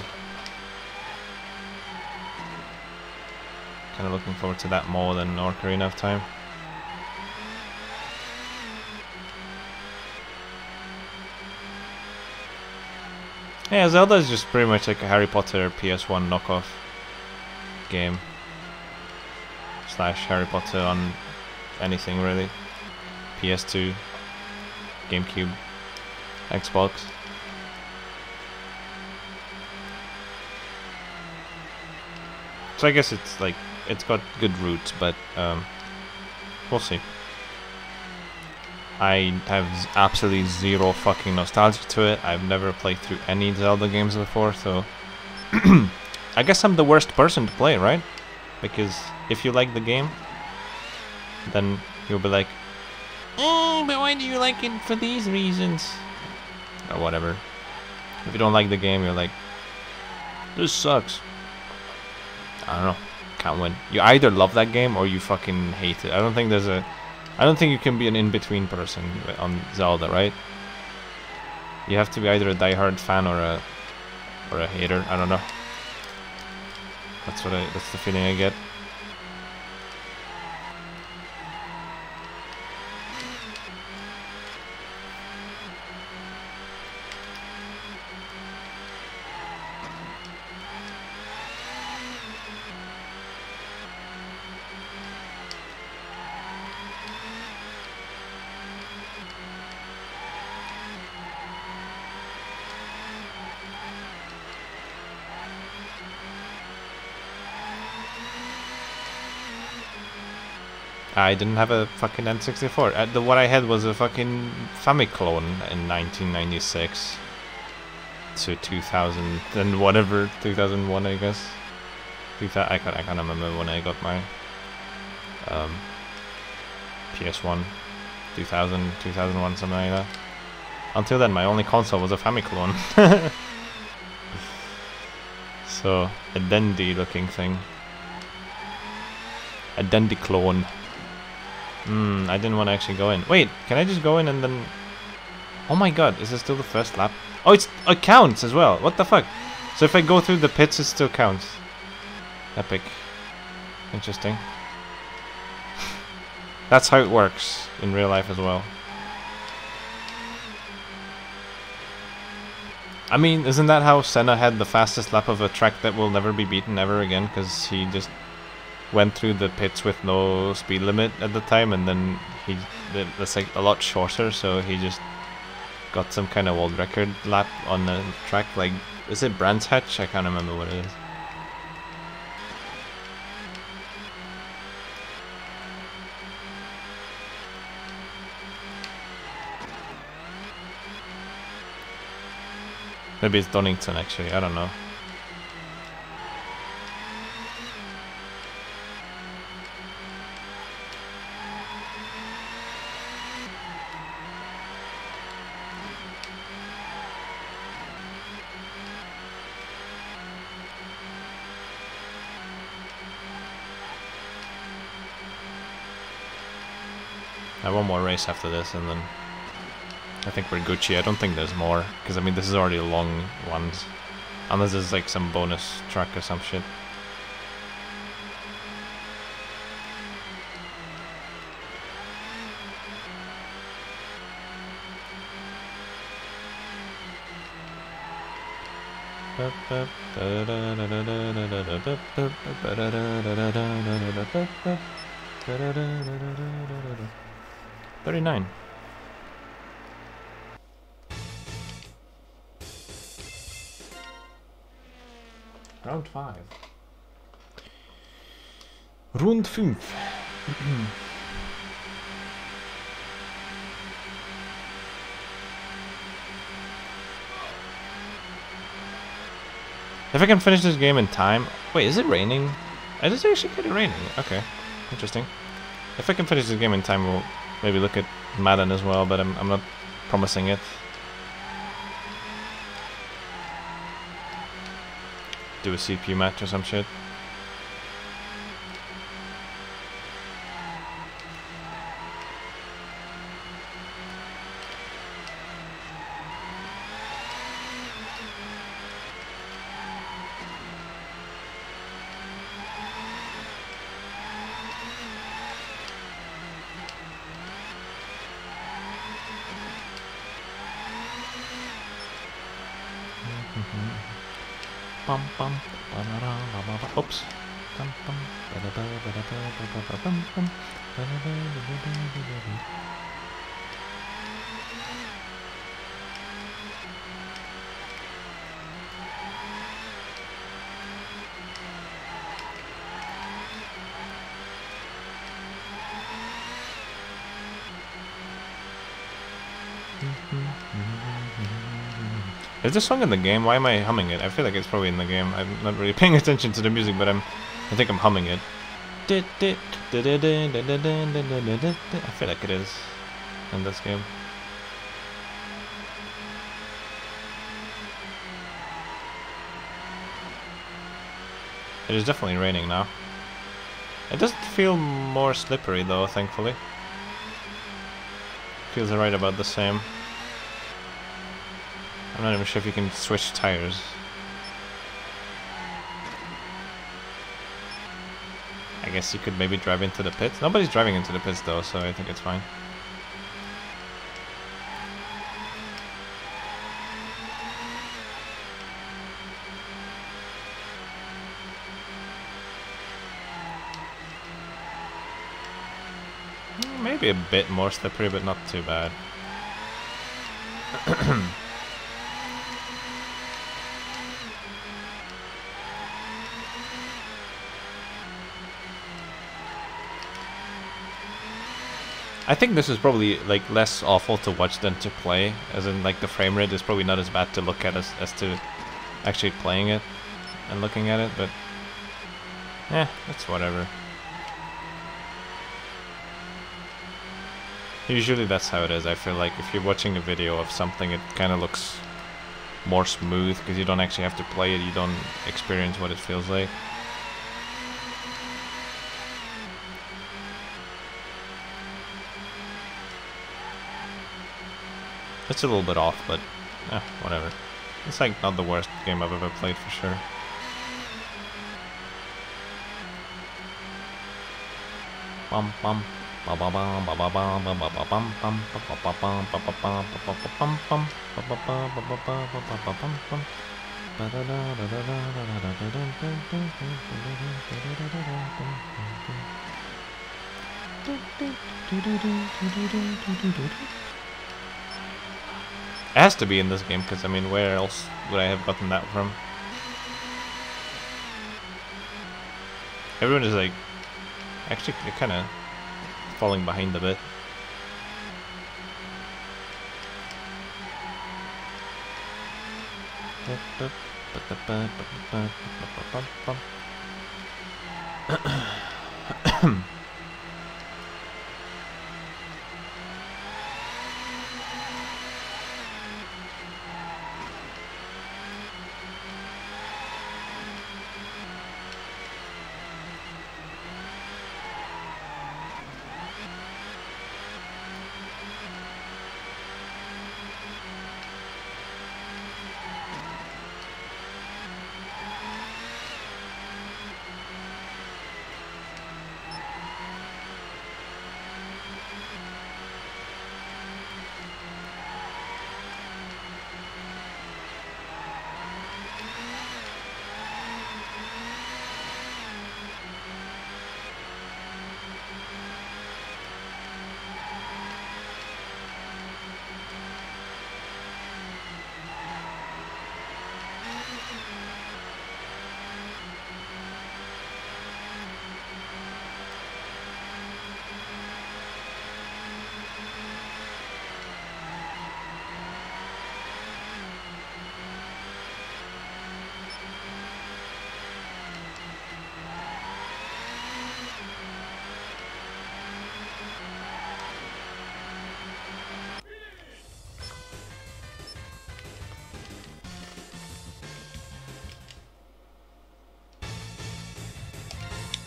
kind of looking forward to that more than Ocarina of Time. Yeah, Zelda is just pretty much like a Harry Potter PS1 knockoff game. Slash Harry Potter on anything really. PS2, GameCube, Xbox. So I guess it's like, it's got good roots, but we'll see. I have absolutely zero fucking nostalgia to it. I've never played through any Zelda games before, so I guess I'm the worst person to play, right? Because if you like the game, then you'll be like, oh, but why do you like it for these reasons? Or whatever. If you don't like the game, you're like, this sucks. I don't know. Can't win. You either love that game or you fucking hate it. I don't think you can be an in-between person on Zelda, right? You have to be either a diehard fan or a hater. I don't know. That's the feeling I get. I didn't have a fucking N64. What I had was a fucking Famiclone in 1996 to 2000 and whatever, 2001 I guess. I can't remember when I got my PS1. 2000, 2001, something like that. Until then, my only console was a Famiclone. So, a dandy looking thing. A dandy clone. I didn't want to actually go in. Wait, can I just go in and then... Oh my god, is this still the first lap? Oh, it counts as well. What the fuck? So if I go through the pits, it still counts. Epic. Interesting. That's how it works in real life as well. I mean, isn't that how Senna had the fastest lap of a track that will never be beaten ever again? Because he just went through the pits with no speed limit at the time, and then that's like a lot shorter, so he just got some kind of world record lap on the track. Like, is it Brands Hatch? I can't remember what it is. Maybe it's Donington actually, I don't know. I have one more race after this and then I think we're Gucci. I don't think there's more, because I mean this is already a long ones. Unless there's like some bonus track or some shit. $39. Round 5. Rund 5. If I can finish this game in time... Wait, is it raining? Is it actually kind of raining? Okay, interesting. If I can finish this game in time, we'll maybe look at Madden as well, but I'm not promising it. Do a CPU match or some shit. Oops. 'Is this song in the game? Why am I humming it? I feel like it's probably in the game. I'm not really paying attention to the music, but I think I'm humming it. I feel like it is in this game. It is definitely raining now. It doesn't feel more slippery though, thankfully. Feels right about the same. I'm not even sure if you can switch tires. I guess you could maybe drive into the pits. Nobody's driving into the pits though, so I think it's fine. Maybe a bit more slippery, but not too bad. I think this is probably like less awful to watch than to play, as in like the frame rate is probably not as bad to look at as to actually playing it and looking at it, but it's whatever. Usually that's how it is. I feel like if you're watching a video of something, it kind of looks more smooth because you don't actually have to play it, you don't experience what it feels like. It's a little bit off, but whatever. It's like not the worst game I've ever played for sure. Bum bum. It has to be in this game, because I mean, where else would I have gotten that from? Everyone is like, actually, kind of falling behind a bit.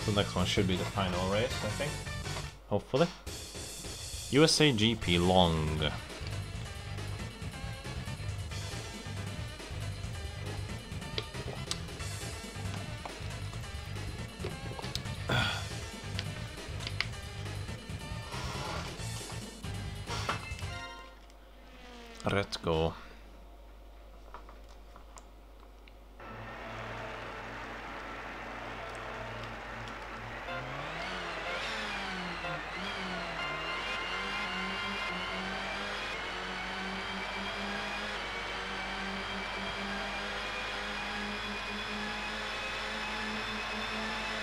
The next one should be the final race, I think. Hopefully. USA GP Long. Let's go.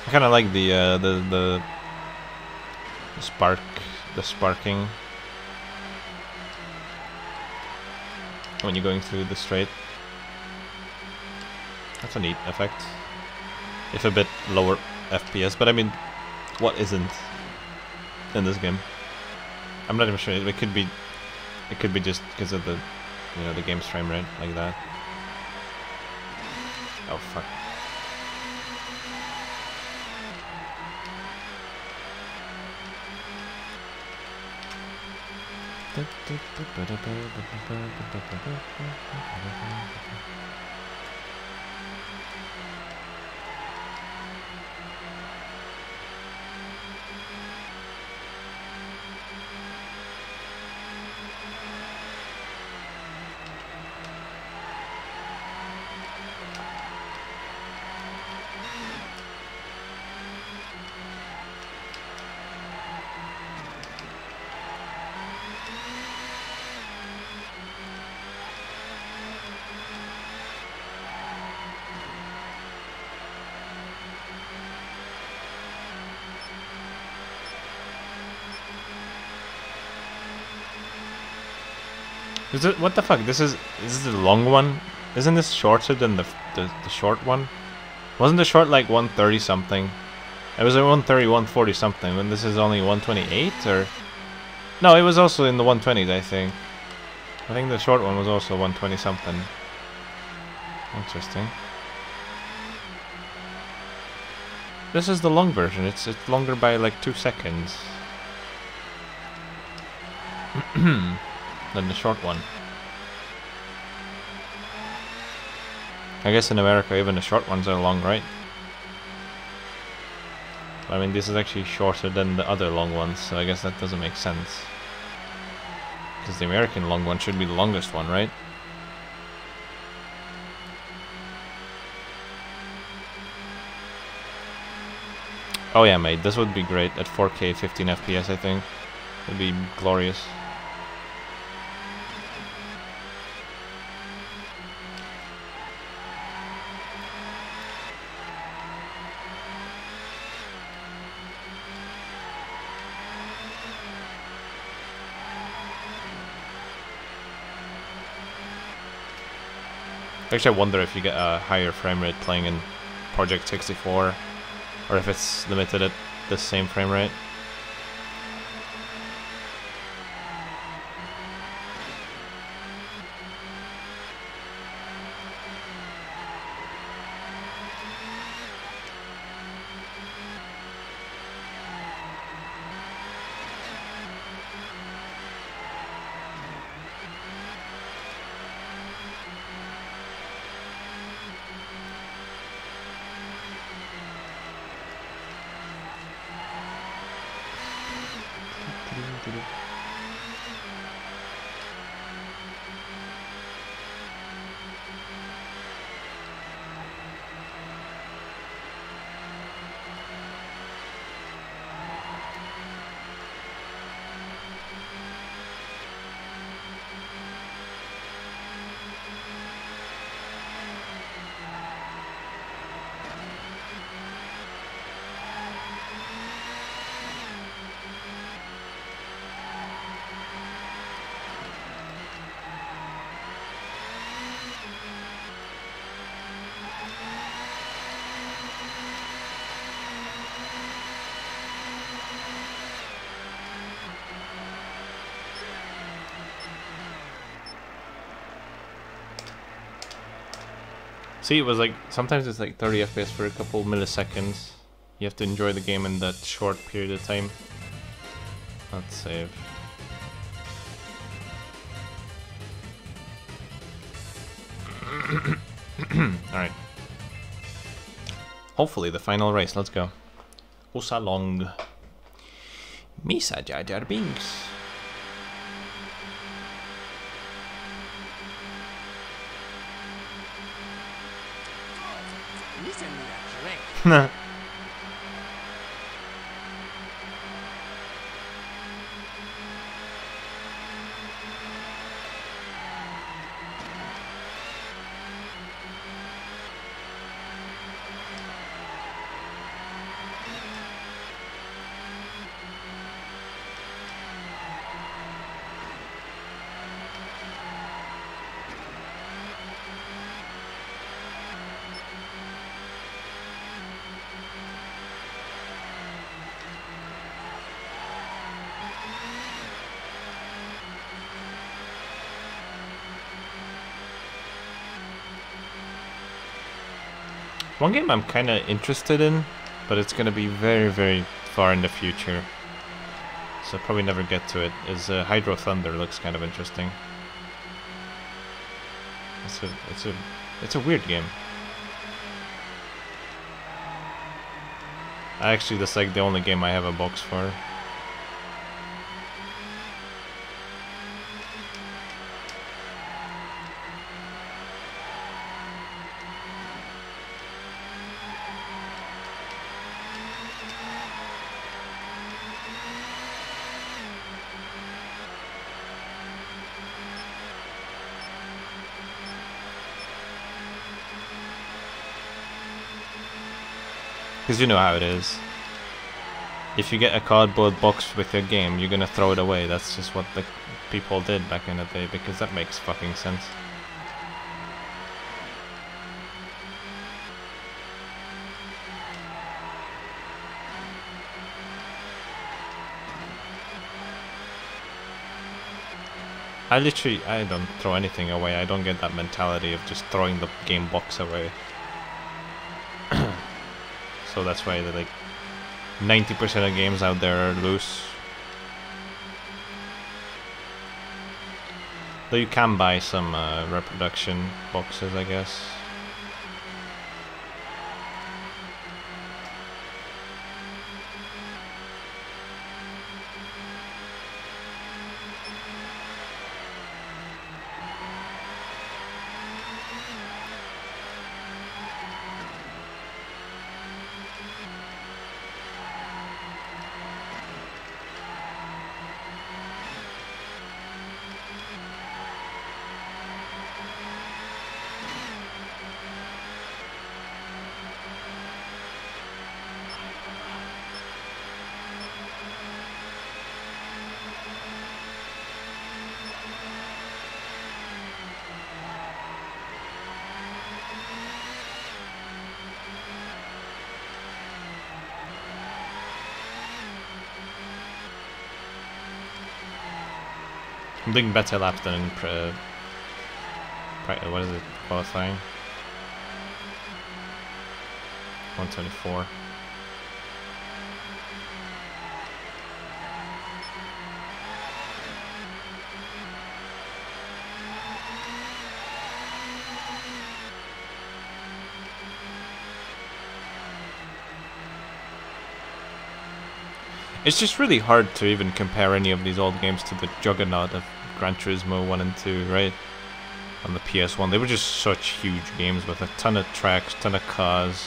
I kind of like the sparking when you're going through the straight. That's a neat effect. If a bit lower FPS, but I mean, what isn't in this game? I'm not even sure. It could be just because of the, you know, the game's frame rate like that. Oh fuck. Is it, what the fuck? This is the long one? Isn't this shorter than the short one? Wasn't the short like 130 something? It was at 130, 140 something, when this is only 128, or? No, it was also in the 120s, I think. I think the short one was also 120 something. Interesting. This is the long version. It's longer by like 2 seconds. Than the short one. I guess in America even the short ones are long, right? I mean, this is actually shorter than the other long ones, so I guess that doesn't make sense. Because the American long one should be the longest one, right? Oh yeah, mate, this would be great at 4K 15 FPS, I think. It'd be glorious. Actually, I wonder if you get a higher frame rate playing in Project 64, or if it's limited at the same frame rate. See, it was like, sometimes it's like 30 FPS for a couple milliseconds. You have to enjoy the game in that short period of time. Let's save. Alright. Hopefully the final race, let's go. Osa long. Misa Jar Jar Binks. Nah. One game I'm kind of interested in, but it's going to be very, very far in the future, so I'll probably never get to it, is Hydro Thunder. Looks kind of interesting. It's a weird game. Actually, that's like the only game I have a box for. Because you know how it is. If you get a cardboard box with your game, you're gonna throw it away. That's just what the people did back in the day, because that makes fucking sense. I don't throw anything away. I don't get that mentality of just throwing the game box away. So that's why the, like 90% of games out there are loose. Though you can buy some reproduction boxes, I guess. I'm doing better laps than in what is it, qualifying? 124. It's just really hard to even compare any of these old games to the juggernaut of Gran Turismo 1 and 2, right? On the PS1. They were just such huge games with a ton of tracks, ton of cars,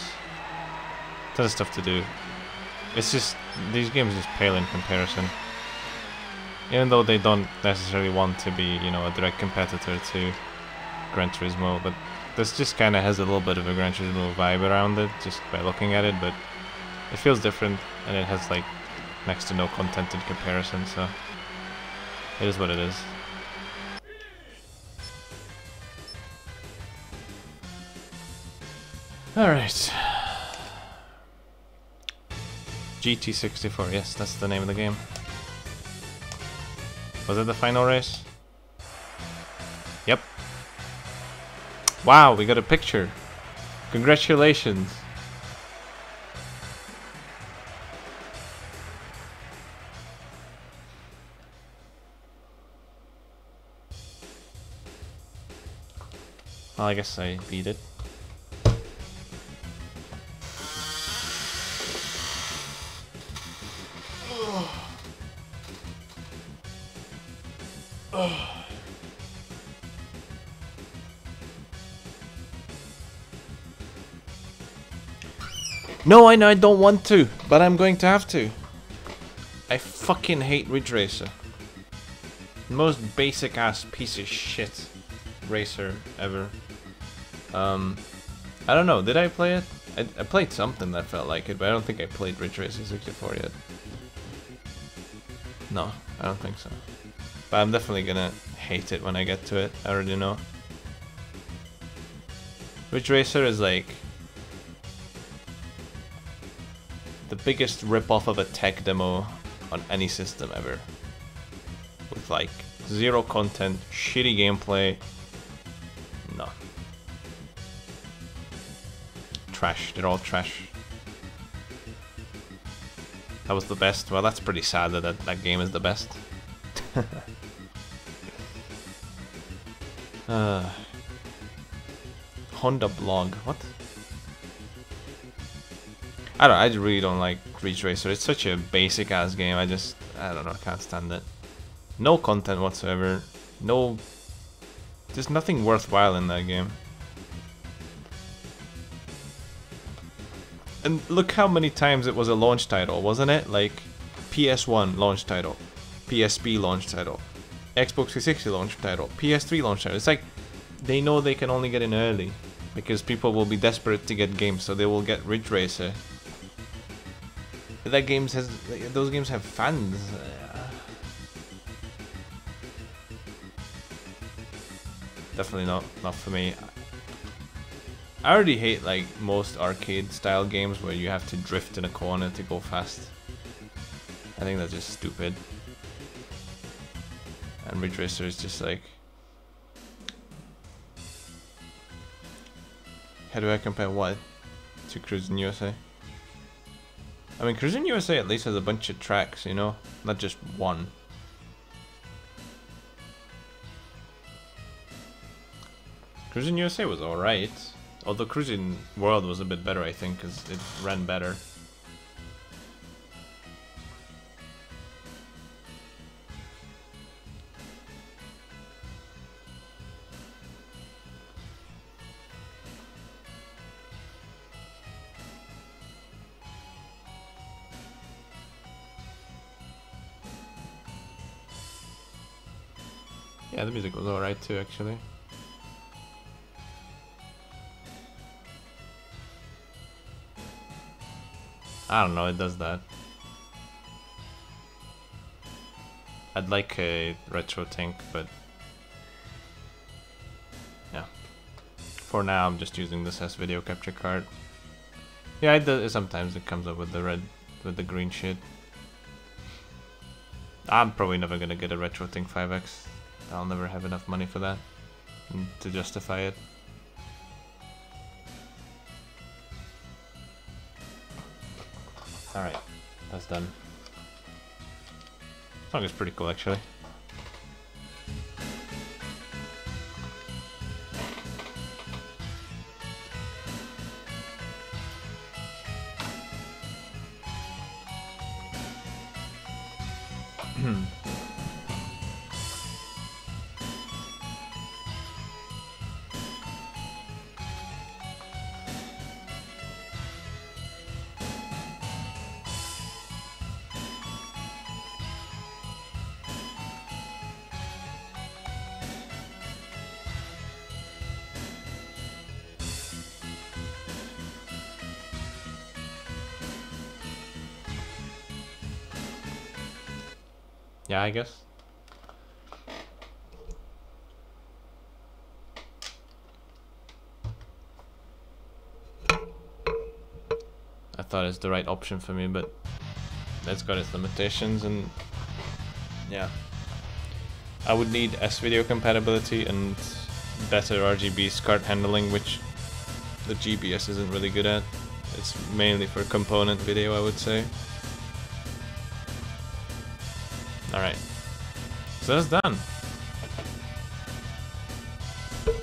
ton of stuff to do. It's just, these games just pale in comparison. Even though they don't necessarily want to be, you know, a direct competitor to Gran Turismo, but this just kind of has a little bit of a Gran Turismo vibe around it, just by looking at it, but it feels different, and it has, like, next to no content in comparison, so it is what it is. Alright. GT64, yes, that's the name of the game. Was it the final race? Yep. Wow, we got a picture. Congratulations. Well, I guess I beat it. No, I know I don't want to, but I'm going to have to. I fucking hate Ridge Racer. Most basic ass piece of shit racer ever. I don't know, did I play it? I played something that felt like it, but I don't think I played Ridge Racer 64 yet. No, I don't think so. But I'm definitely gonna hate it when I get to it, I already know. Ridge Racer is like the biggest rip-off of a tech demo on any system ever. With like zero content, shitty gameplay. No. Trash, they're all trash. That was the best. Well, that's pretty sad that that game is the best. Honda blog, what? I really don't like Ridge Racer. It's such a basic ass game. I don't know, I can't stand it. No content whatsoever. There's nothing worthwhile in that game. And look how many times it was a launch title, wasn't it? Like PS1 launch title, PSP launch title, Xbox 360 launch title, PS3 launch title. It's like they know they can only get in early because people will be desperate to get games, so they will get Ridge Racer. Those games have fans. Definitely not for me. I already hate like most arcade style games where you have to drift in a corner to go fast. I think that's just stupid. And Ridge Racer is just like, how do I compare what to Cruis'n USA? I mean, Cruis'n USA at least has a bunch of tracks, you know, not just one. Cruis'n USA was alright. Although Cruis'n World was a bit better, I think, because it ran better. Yeah, the music was alright too, actually. I don't know, it does that. I'd like a retro tank, but yeah. For now, I'm just using this as video capture card. Yeah, sometimes it comes up with the green shit. I'm probably never gonna get a retro tank 5X. I'll never have enough money for that to justify it. Alright, that's done. Song is pretty cool actually. Yeah, I guess. I thought it's the right option for me, but it's got its limitations, and yeah. I would need S-video compatibility and better RGB card handling, which the GBS isn't really good at. It's mainly for component video, I would say. Alright, so that's done.